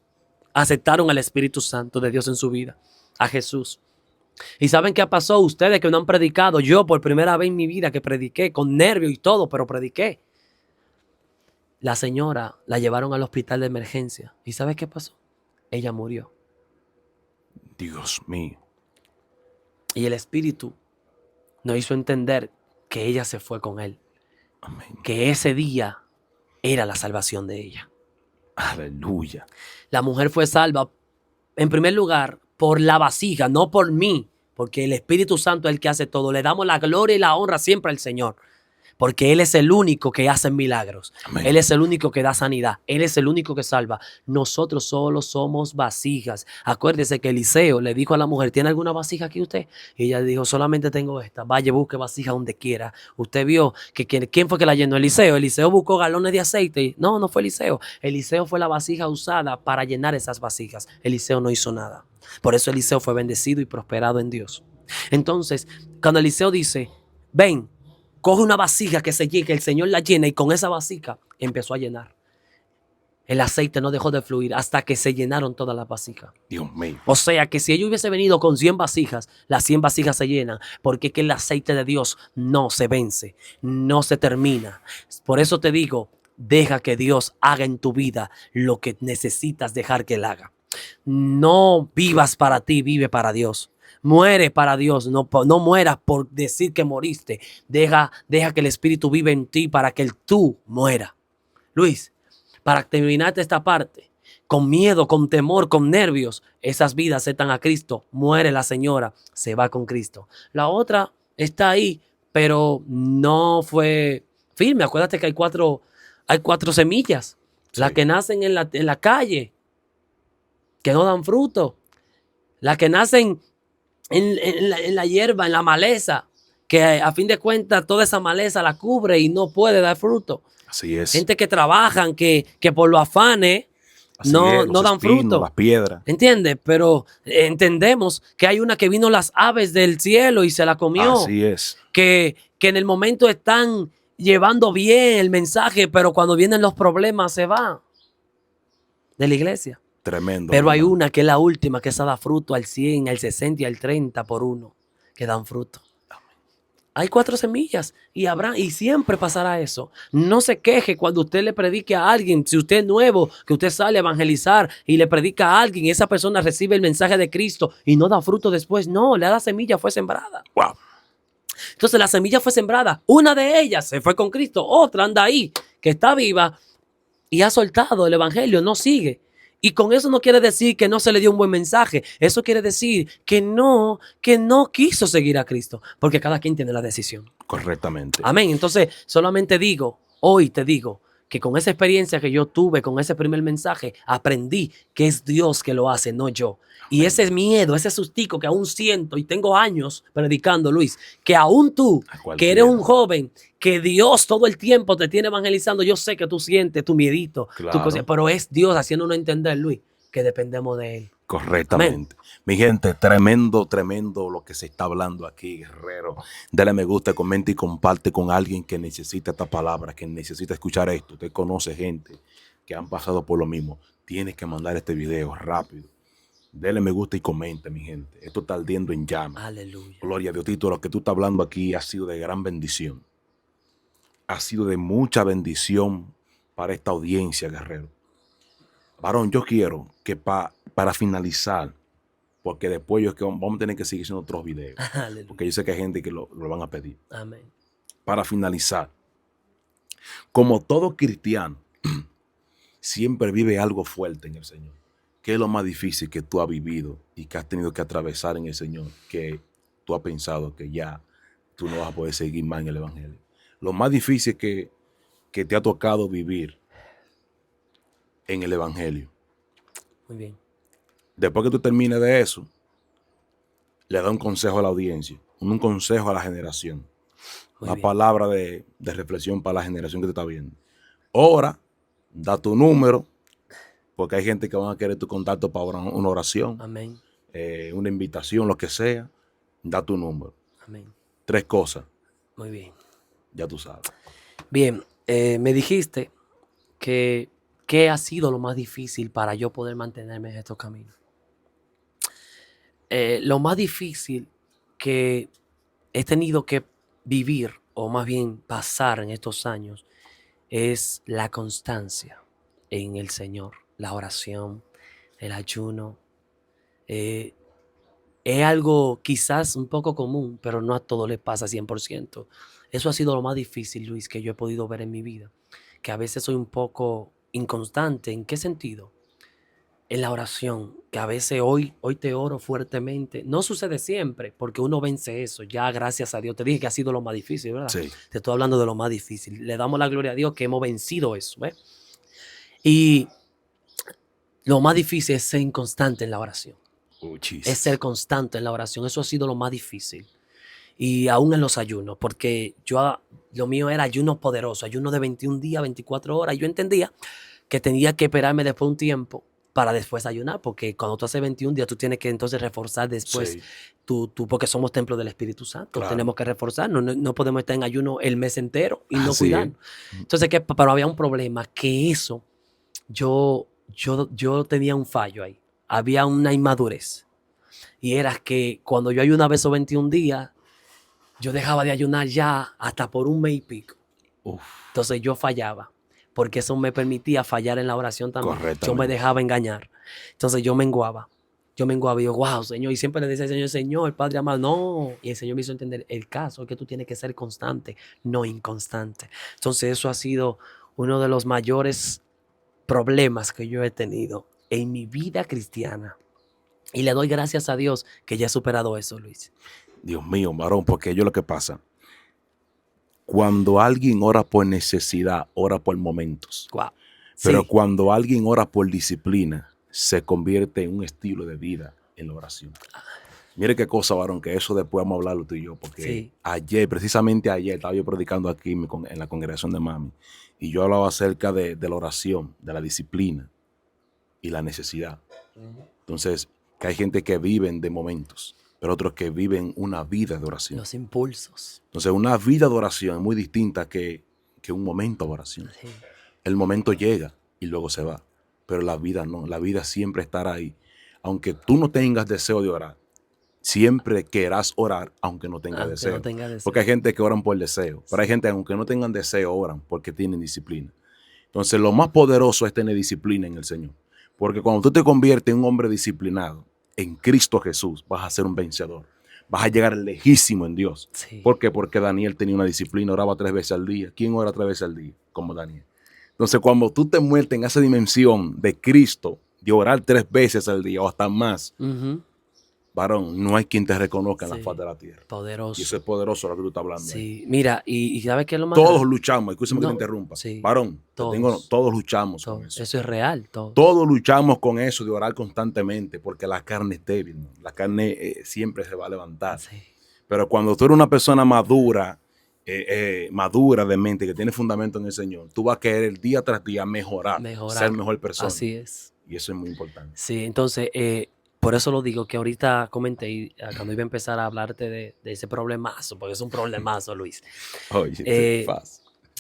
Aceptaron al Espíritu Santo de Dios en su vida, a Jesús. ¿Y saben qué pasó? Ustedes que no han predicado, yo por primera vez en mi vida que prediqué, con nervios y todo, pero prediqué. La señora la llevaron al hospital de emergencia. ¿Y sabes qué pasó? Ella murió. Dios mío. Y el Espíritu nos hizo entender que ella se fue con él. Amén. Que ese día era la salvación de ella. Aleluya. La mujer fue salva, en primer lugar, por la vasija, no por mí. porque el Espíritu Santo es el que hace todo. Le damos la gloria y la honra siempre al Señor, porque Él es el único que hace milagros. Amén. Él es el único que da sanidad. Él es el único que salva. Nosotros solo somos vasijas. Acuérdese que Eliseo le dijo a la mujer, ¿tiene alguna vasija aquí usted? Y ella dijo, solamente tengo esta. Vaya, busque vasija donde quiera. Usted vio que ¿quién fue que la llenó? Eliseo. Eliseo buscó galones de aceite. No, no fue Eliseo. Eliseo fue la vasija usada para llenar esas vasijas. Eliseo no hizo nada. Por eso Eliseo fue bendecido y prosperado en Dios. Entonces, cuando Eliseo dice, ven, coge una vasija que se llegue, el Señor la llena, y con esa vasija empezó a llenar. El aceite no dejó de fluir hasta que se llenaron todas las vasijas. Dios mío. O sea que si ellos hubiese venido con 100 vasijas, las 100 vasijas se llenan, porque es que el aceite de Dios no se vence, no se termina. Por eso te digo, deja que Dios haga en tu vida lo que necesitas dejar que Él haga. No vivas para ti, vive para Dios. Muere para Dios, no mueras por decir que moriste. Deja que el Espíritu vive en ti para que tú muera. Luis, para terminarte esta parte, con miedo, con temor, con nervios, esas vidas aceptan a Cristo. Muere la señora, se va con Cristo. La otra está ahí, pero no fue firme. Acuérdate que hay cuatro semillas. Sí. Las que nacen en la calle, que no dan fruto. Las que nacen en la hierba, en la maleza, que a fin de cuentas toda esa maleza la cubre y no puede dar fruto. Así es. Gente que trabajan, que por los afanes no dan fruto. Las piedras. ¿Entiendes? Pero entendemos que hay una que vino las aves del cielo y se la comió. Así es. Que en el momento están llevando bien el mensaje, pero cuando vienen los problemas se va de la iglesia. Tremendo. Pero hay una que es la última, que esa da fruto al 100, al 60 y al 30 por uno, que dan fruto. Hay 4 semillas y siempre pasará eso. No se queje cuando usted le predique a alguien. Si usted es nuevo, que usted sale a evangelizar y le predica a alguien y esa persona recibe el mensaje de Cristo y no da fruto después. No, la semilla fue sembrada. Wow. Entonces la semilla fue sembrada. Una de ellas se fue con Cristo. Otra anda ahí, que está viva y ha soltado el evangelio, no sigue. Y con eso no quiere decir que no se le dio un buen mensaje. Eso quiere decir que no quiso seguir a Cristo. Porque cada quien tiene la decisión. Correctamente. Amén. Entonces, solamente hoy te digo, que con esa experiencia que yo tuve, con ese primer mensaje, aprendí que es Dios que lo hace, no yo. Y ese miedo, ese sustico que aún siento, y tengo años predicando, Luis, que aún tú, que eres un joven, que Dios todo el tiempo te tiene evangelizando, yo sé que tú sientes tu miedito, claro. Pero es Dios haciéndonos entender, Luis, que dependemos de Él. Correctamente. Amén. Mi gente, tremendo lo que se está hablando aquí, guerrero. Dale me gusta, comenta y comparte con alguien que necesita esta palabra, que necesita escuchar esto. Usted conoce gente que han pasado por lo mismo. Tienes que mandar este video rápido. Dele me gusta y comente, mi gente. Esto está ardiendo en llamas. Aleluya. Gloria a Dios, Tito. Lo que tú estás hablando aquí ha sido de gran bendición. Ha sido de mucha bendición para esta audiencia, guerrero. Varón, yo quiero que para finalizar, porque después vamos a tener que seguir haciendo otros videos. Aleluya. Porque yo sé que hay gente que lo van a pedir. Amén. Para finalizar, como todo cristiano, siempre vive algo fuerte en el Señor. ¿Qué es lo más difícil que tú has vivido y que has tenido que atravesar en el Señor? Que tú has pensado que ya tú no vas a poder seguir más en el Evangelio. Lo más difícil que te ha tocado vivir en el Evangelio. Muy bien. Después que tú termines de eso, le da un consejo a la audiencia, un consejo a la generación. Una palabra de reflexión para la generación que te está viendo. Ora, da tu número, porque hay gente que van a querer tu contacto para una oración. Amén. Una invitación, lo que sea. Da tu número. Amén. 3 cosas. Muy bien. Ya tú sabes. Bien, me dijiste que ¿qué ha sido lo más difícil para yo poder mantenerme en estos caminos? Lo más difícil que he tenido que vivir, o más bien pasar en estos años, es la constancia en el Señor, la oración, el ayuno. Es algo quizás un poco común, pero no a todos les pasa 100%. Eso ha sido lo más difícil, Luis, que yo he podido ver en mi vida. Que a veces soy un poco inconstante. ¿En qué sentido? en la oración, que a veces hoy te oro fuertemente. No sucede siempre, porque uno vence eso. Ya, gracias a Dios. Te dije que ha sido lo más difícil, ¿verdad? Sí. Te estoy hablando de lo más difícil. Le damos la gloria a Dios que hemos vencido eso, ¿ves? Y lo más difícil es ser inconstante en la oración. Es ser constante en la oración. Eso ha sido lo más difícil. Y aún en los ayunos, porque lo mío era ayuno poderoso, ayuno de 21 días, 24 horas. Yo entendía que tenía que esperarme después un tiempo para después ayunar, porque cuando tú haces 21 días, tú tienes que entonces reforzar después, porque somos templo del Espíritu Santo, claro. Tenemos que reforzar, no podemos estar en ayuno el mes entero y no cuidarnos. Entonces, pero había un problema, que eso, yo tenía un fallo ahí, había una inmadurez, y era que cuando yo ayunaba esos 21 días, yo dejaba de ayunar ya hasta por un mes y pico. Entonces yo fallaba, porque eso me permitía fallar en la oración también. Yo me dejaba engañar. Entonces yo menguaba. Y yo, wow, Señor. Y siempre le decía al Señor, Padre amado, no. Y el Señor me hizo entender, el caso es que tú tienes que ser constante, no inconstante. Entonces eso ha sido uno de los mayores problemas que yo he tenido en mi vida cristiana. Y le doy gracias a Dios que ya he superado eso, Luis. Dios mío, varón, porque yo lo que pasa, cuando alguien ora por necesidad, ora por momentos. Wow. Pero sí. Cuando alguien ora por disciplina, se convierte en un estilo de vida en la oración. Mire qué cosa, varón, que eso después vamos a hablarlo tú y yo, porque precisamente ayer, estaba yo predicando aquí en la congregación de Mami, y yo hablaba acerca de la oración, de la disciplina y la necesidad. Entonces, que hay gente que viven de momentos, pero otros que viven una vida de oración. Los impulsos. Entonces, una vida de oración es muy distinta que un momento de oración. Sí. El momento llega y luego se va, pero la vida no. La vida siempre estará ahí. Aunque tú no tengas deseo de orar, siempre querrás orar aunque no tengas deseo. Porque hay gente que oran por deseo, pero hay gente que aunque no tengan deseo, oran porque tienen disciplina. Entonces, lo más poderoso es tener disciplina en el Señor. Porque cuando tú te conviertes en un hombre disciplinado, en Cristo Jesús, vas a ser un vencedor. Vas a llegar lejísimo en Dios. Sí. ¿Por qué? Porque Daniel tenía una disciplina, oraba 3 veces al día. ¿Quién ora 3 veces al día? Como Daniel. Entonces, cuando tú te muertes en esa dimensión de Cristo, de orar 3 veces al día o hasta más, varón, no hay quien te reconozca en la faz de la tierra. Poderoso. Y eso es poderoso lo que tú estás hablando. Sí, ahí. Mira, y ¿sabes qué es lo más Todos luchamos, escúchame que te interrumpa. Sí, varón, todos luchamos con eso. Eso es real. Todos luchamos con eso de orar constantemente, porque la carne es débil, ¿no? La carne siempre se va a levantar. Sí. Pero cuando tú eres una persona madura, madura de mente, que tiene fundamento en el Señor, tú vas a querer día tras día mejorar, ser mejor persona. Así es. Y eso es muy importante. Sí, entonces, por eso lo digo, que ahorita comenté, cuando iba a empezar a hablarte de ese problemazo, porque es un problemazo, Luis. Oye,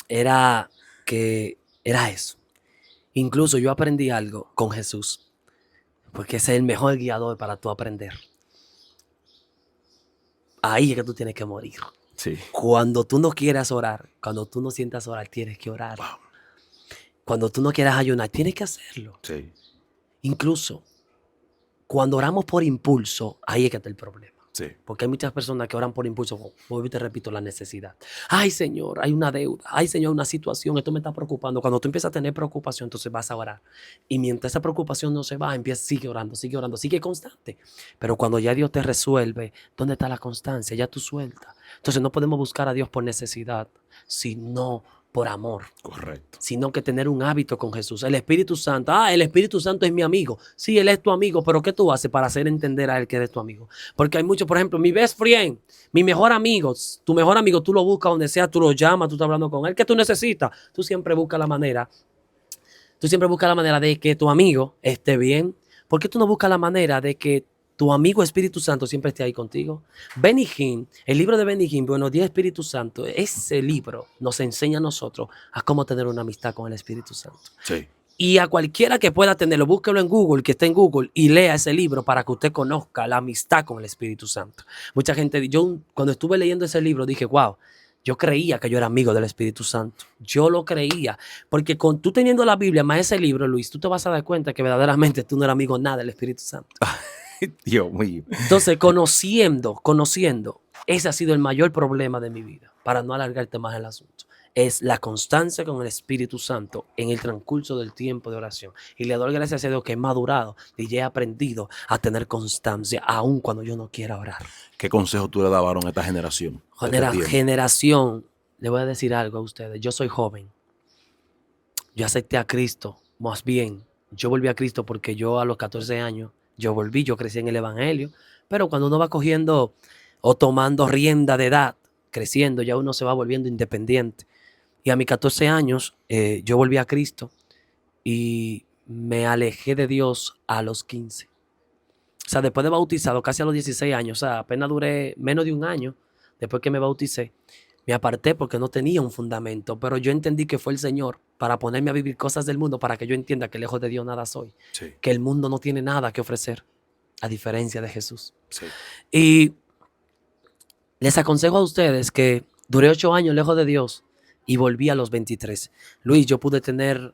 era eso. Incluso yo aprendí algo con Jesús, porque ese es el mejor guiador para tú aprender. Ahí es que tú tienes que morir. Sí. Cuando tú no quieras orar, cuando tú no sientas orar, tienes que orar. Wow. Cuando tú no quieras ayunar, tienes que hacerlo. Sí. Incluso, cuando oramos por impulso, ahí es que está el problema. Sí. Porque hay muchas personas que oran por impulso, vuelvo y te repito, la necesidad. Ay, Señor, hay una deuda. Ay, Señor, una situación, esto me está preocupando. Cuando tú empiezas a tener preocupación, entonces vas a orar. Y mientras esa preocupación no se va, sigue orando, sigue constante. Pero cuando ya Dios te resuelve, ¿dónde está la constancia? Ya tú sueltas. Entonces no podemos buscar a Dios por necesidad, sino por amor. Correcto. Sino que tener un hábito con Jesús. El Espíritu Santo. El Espíritu Santo es mi amigo. Sí, Él es tu amigo, pero ¿qué tú haces para hacer entender a Él que eres tu amigo? Porque hay muchos, por ejemplo, mi best friend, mi mejor amigo, tu mejor amigo, tú lo buscas donde sea, tú lo llamas, tú estás hablando con él. ¿Qué tú necesitas? Tú siempre buscas la manera de que tu amigo esté bien. ¿Por qué tú no buscas la manera de que tu amigo Espíritu Santo siempre esté ahí contigo? Benny Hinn, el libro de Benny Hinn, Buenos días Espíritu Santo, ese libro nos enseña a nosotros a cómo tener una amistad con el Espíritu Santo. Sí. Y a cualquiera que pueda tenerlo, búsquelo en Google, que esté en Google, y lea ese libro para que usted conozca la amistad con el Espíritu Santo. Mucha gente, yo cuando estuve leyendo ese libro dije, wow, yo creía que yo era amigo del Espíritu Santo. Yo lo creía. Porque con tú teniendo la Biblia más ese libro, Luis, tú te vas a dar cuenta que verdaderamente tú no eres amigo nada del Espíritu Santo. Dios mío. Entonces, conociendo, ese ha sido el mayor problema de mi vida, para no alargarte más el asunto. es la constancia con el Espíritu Santo en el transcurso del tiempo de oración. Y le doy gracias a Dios que he madurado y ya he aprendido a tener constancia, aun cuando yo no quiera orar. ¿Qué consejo tú le das, varón, a esta generación? Generación, le voy a decir algo a ustedes. Yo soy joven. Yo acepté a Cristo, más bien, yo volví a Cristo porque yo a los 14 años, yo crecí en el Evangelio, pero cuando uno va cogiendo o tomando rienda de edad, creciendo, ya uno se va volviendo independiente. Y a mis 14 años, yo volví a Cristo y me alejé de Dios a los 15. O sea, después de bautizado, casi a los 16 años, o sea, apenas duré menos de un año después que me bauticé, me aparté porque no tenía un fundamento, pero yo entendí que fue el Señor para ponerme a vivir cosas del mundo, para que yo entienda que lejos de Dios nada soy, Sí. que el mundo no tiene nada que ofrecer, a diferencia de Jesús. Sí. Y les aconsejo a ustedes que duré 8 años lejos de Dios y volví a los 23. Luis, yo pude tener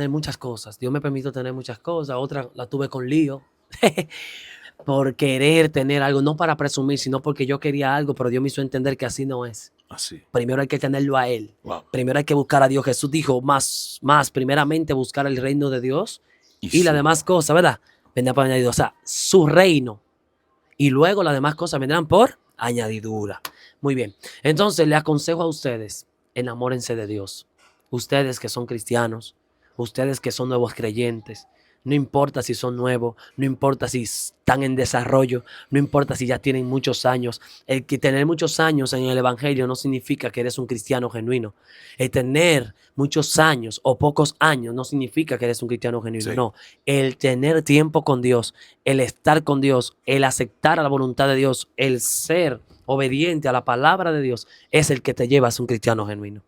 muchas cosas. Dios me permitió tener muchas cosas. Otras las tuve con lío. Por querer tener algo, no para presumir, sino porque yo quería algo, pero Dios me hizo entender que así no es. Así. Primero hay que tenerlo a Él. Wow. Primero hay que buscar a Dios. Jesús dijo más, primeramente buscar el reino de Dios y las demás cosas, ¿verdad? Vendrán por añadidura. O sea, su reino. Y luego las demás cosas vendrán por añadidura. Muy bien. Entonces, le aconsejo a ustedes, enamórense de Dios. Ustedes que son cristianos, ustedes que son nuevos creyentes, no importa si son nuevos, no importa si están en desarrollo, no importa si ya tienen muchos años. El que tener muchos años en el Evangelio no significa que eres un cristiano genuino. El tener muchos años o pocos años no significa que eres un cristiano genuino. Sí. No, el tener tiempo con Dios, el estar con Dios, el aceptar a la voluntad de Dios, el ser obediente a la palabra de Dios es el que te lleva a ser un cristiano genuino.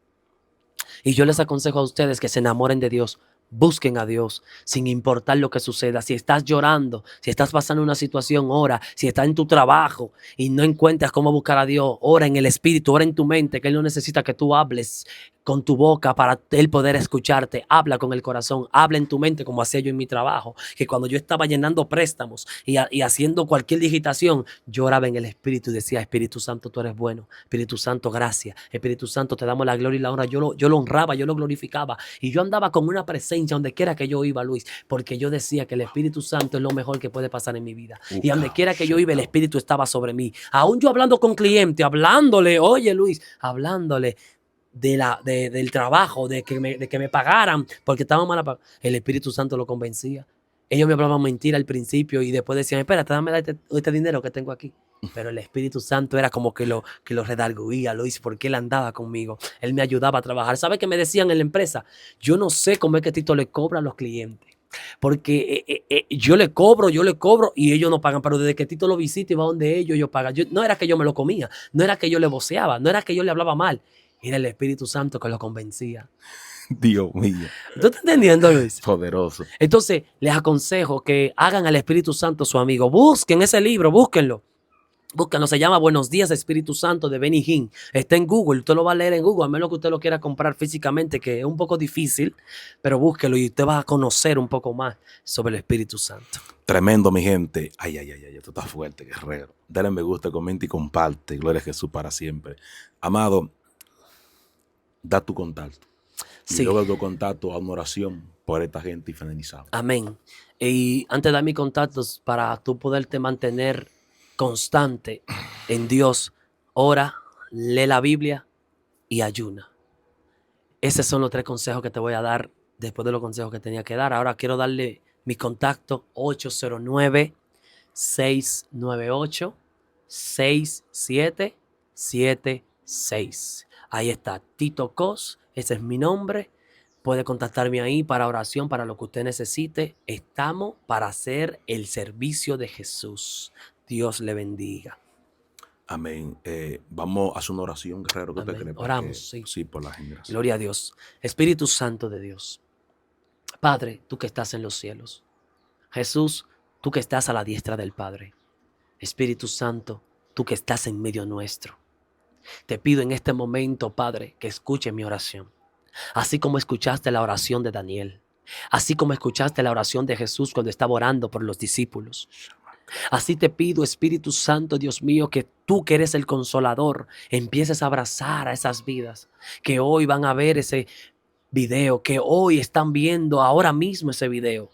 Y yo les aconsejo a ustedes que se enamoren de Dios. Busquen a Dios sin importar lo que suceda. Si estás llorando, si estás pasando una situación, ora. Si estás en tu trabajo y no encuentras cómo buscar a Dios, ora en el Espíritu, ora en tu mente, que Él no necesita que tú hables con tu boca para Él poder escucharte. Habla con el corazón, habla en tu mente como hacía yo en mi trabajo, que cuando yo estaba llenando préstamos y haciendo cualquier digitación, yo oraba en el Espíritu y decía: Espíritu Santo, tú eres bueno. Espíritu Santo, gracias. Espíritu Santo, te damos la gloria y la honra. Yo lo honraba, yo lo glorificaba y yo andaba con una presencia donde quiera que yo iba, Luis, porque yo decía que el Espíritu Santo es lo mejor que puede pasar en mi vida. Y donde quiera que yo iba, el Espíritu estaba sobre mí. Aún yo hablando con cliente, hablándole, oye Luis, hablándole del trabajo, de que me pagaran porque estaban mal pagados, el Espíritu Santo lo convencía. Ellos me hablaban mentira al principio y después decían: espérate, dame este dinero que tengo aquí. Pero el Espíritu Santo era como que lo redarguía, Luis, porque Él andaba conmigo. Él me ayudaba a trabajar. ¿Sabe qué me decían en la empresa? Yo no sé cómo es que Tito le cobra a los clientes. Porque yo le cobro y ellos no pagan. Pero desde que Tito lo visita y va donde ellos pagan. No era que yo me lo comía, no era que yo le voceaba, no era que yo le hablaba mal. Era el Espíritu Santo que lo convencía. Dios mío. ¿Tú estás entendiendo, Luis? Poderoso. Entonces, les aconsejo que hagan al Espíritu Santo su amigo. Busquen ese libro, búsquenlo. Búsquenlo, se llama Buenos Días Espíritu Santo de Benny Hinn. Está en Google, usted lo va a leer en Google, a menos que usted lo quiera comprar físicamente, que es un poco difícil, pero búsquelo y usted va a conocer un poco más sobre el Espíritu Santo. Tremendo, mi gente. Ay, esto está fuerte, guerrero. Dale me gusta, comenta y comparte. Gloria a Jesús para siempre. Amado, da tu contacto. Sí. Y luego tu contacto a una oración por esta gente y finalizamos. Amén. Y antes de dar mis contactos, para tú poderte mantener constante en Dios, ora, lee la Biblia y ayuna. Esos son los 3 consejos que te voy a dar después de los consejos que tenía que dar. Ahora quiero darle mi contacto: 809-698-6776. Ahí está, Tito Cos, ese es mi nombre. Puede contactarme ahí para oración, para lo que usted necesite. Estamos para hacer el servicio de Jesús. Dios le bendiga. Amén. Vamos a hacer una oración, guerrero. ¿Qué Amén. te crees? Oramos, sí. Sí, por la generación. Gloria a Dios. Espíritu Santo de Dios. Padre, tú que estás en los cielos. Jesús, tú que estás a la diestra del Padre. Espíritu Santo, tú que estás en medio nuestro. Te pido en este momento, Padre, que escuche mi oración. Así como escuchaste la oración de Daniel. Así como escuchaste la oración de Jesús cuando estaba orando por los discípulos. Así te pido, Espíritu Santo, Dios mío, que tú que eres el consolador, empieces a abrazar a esas vidas que hoy van a ver ese video, que hoy están viendo ahora mismo ese video.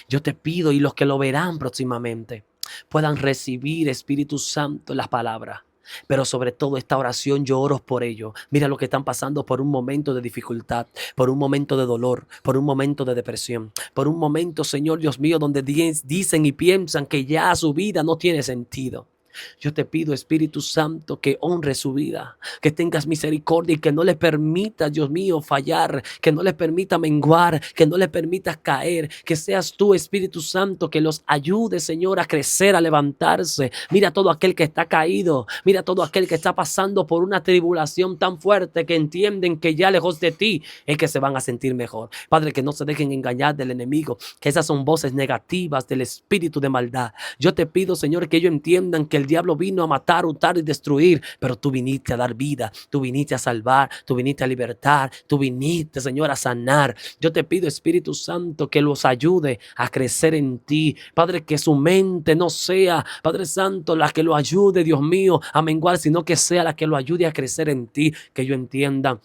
Yo te pido, y los que lo verán próximamente puedan recibir, Espíritu Santo, las palabras. Pero sobre todo esta oración yo oro por ellos. Mira lo que están pasando por un momento de dificultad, por un momento de dolor, por un momento de depresión, por un momento, Señor Dios mío, donde dicen y piensan que ya su vida no tiene sentido. Yo te pido, Espíritu Santo, que honre su vida, que tengas misericordia y que no le permitas, Dios mío, fallar, que no le permita menguar, que no le permitas caer, que seas tú, Espíritu Santo, que los ayude, Señor, a crecer, a levantarse. Mira todo aquel que está caído, mira todo aquel que está pasando por una tribulación tan fuerte que entienden que ya lejos de ti es que se van a sentir mejor. Padre, que no se dejen engañar del enemigo, que esas son voces negativas del espíritu de maldad. Yo te pido, Señor, que ellos entiendan que el diablo vino a matar, hurtar y destruir, pero tú viniste a dar vida, tú viniste a salvar, tú viniste a libertar, tú viniste, Señor, a sanar. Yo te pido, Espíritu Santo, que los ayude a crecer en ti. Padre, que su mente no sea, Padre Santo, la que lo ayude, Dios mío, a menguar, sino que sea la que lo ayude a crecer en ti, que yo entienda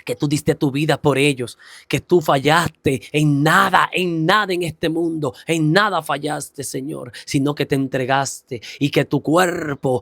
que tú diste tu vida por ellos, que tú fallaste en nada en este mundo, en nada fallaste, Señor, sino que te entregaste y que tu cuerpo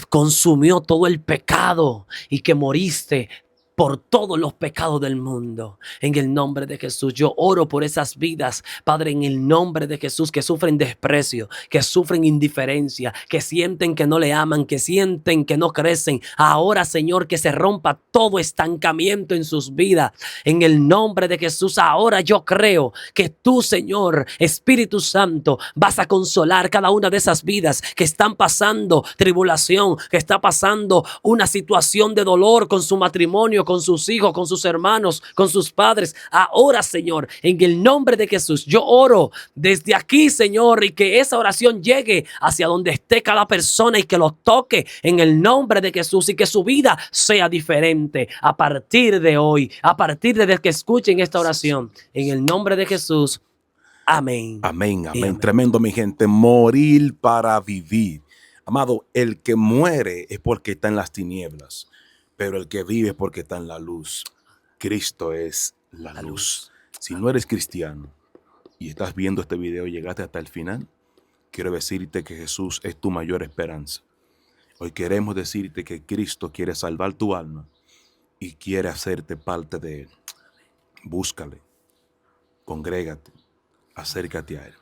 consumió todo el pecado y que moriste por todos los pecados del mundo. En el nombre de Jesús, yo oro por esas vidas, Padre, en el nombre de Jesús, que sufren desprecio, que sufren indiferencia, que sienten que no le aman, que sienten que no crecen. Ahora, Señor, que se rompa todo estancamiento en sus vidas. En el nombre de Jesús, ahora yo creo que tú, Señor, Espíritu Santo, vas a consolar cada una de esas vidas que están pasando tribulación, que está pasando una situación de dolor con su matrimonio, con sus hijos, con sus hermanos, con sus padres. Ahora, Señor, en el nombre de Jesús, yo oro desde aquí, Señor, y que esa oración llegue hacia donde esté cada persona y que lo toque en el nombre de Jesús y que su vida sea diferente a partir de hoy, a partir de que escuchen esta oración. En el nombre de Jesús. Amén. Amén, amén. Amén. Tremendo, mi gente. Morir para vivir. Amado, el que muere es porque está en las tinieblas, pero el que vive es porque está en la luz. Cristo es la luz. Si no eres cristiano y estás viendo este video y llegaste hasta el final, quiero decirte que Jesús es tu mayor esperanza. Hoy queremos decirte que Cristo quiere salvar tu alma y quiere hacerte parte de Él. Búscale, congrégate, acércate a Él.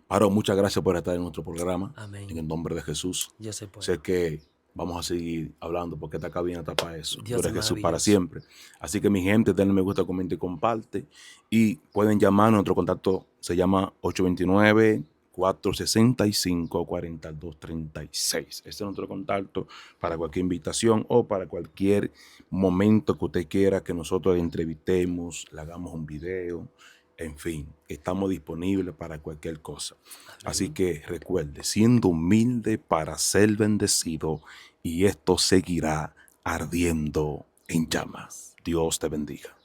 Paro, muchas gracias por estar en nuestro programa. Amén. En el nombre de Jesús. Yo sé, pues. Sé que vamos a seguir hablando porque esta cabina está para eso. Dios Tú eres es Jesús para maravilloso. siempre. Así que mi gente, denle me gusta, comenta y comparte. Y pueden llamar, nuestro contacto se llama 829-465-4236. Este es nuestro contacto para cualquier invitación o para cualquier momento que usted quiera que nosotros le entrevistemos, le hagamos un video. En fin, estamos disponibles para cualquier cosa. Así que recuerde, siendo humilde para ser bendecido, y esto seguirá ardiendo en llamas. Dios te bendiga.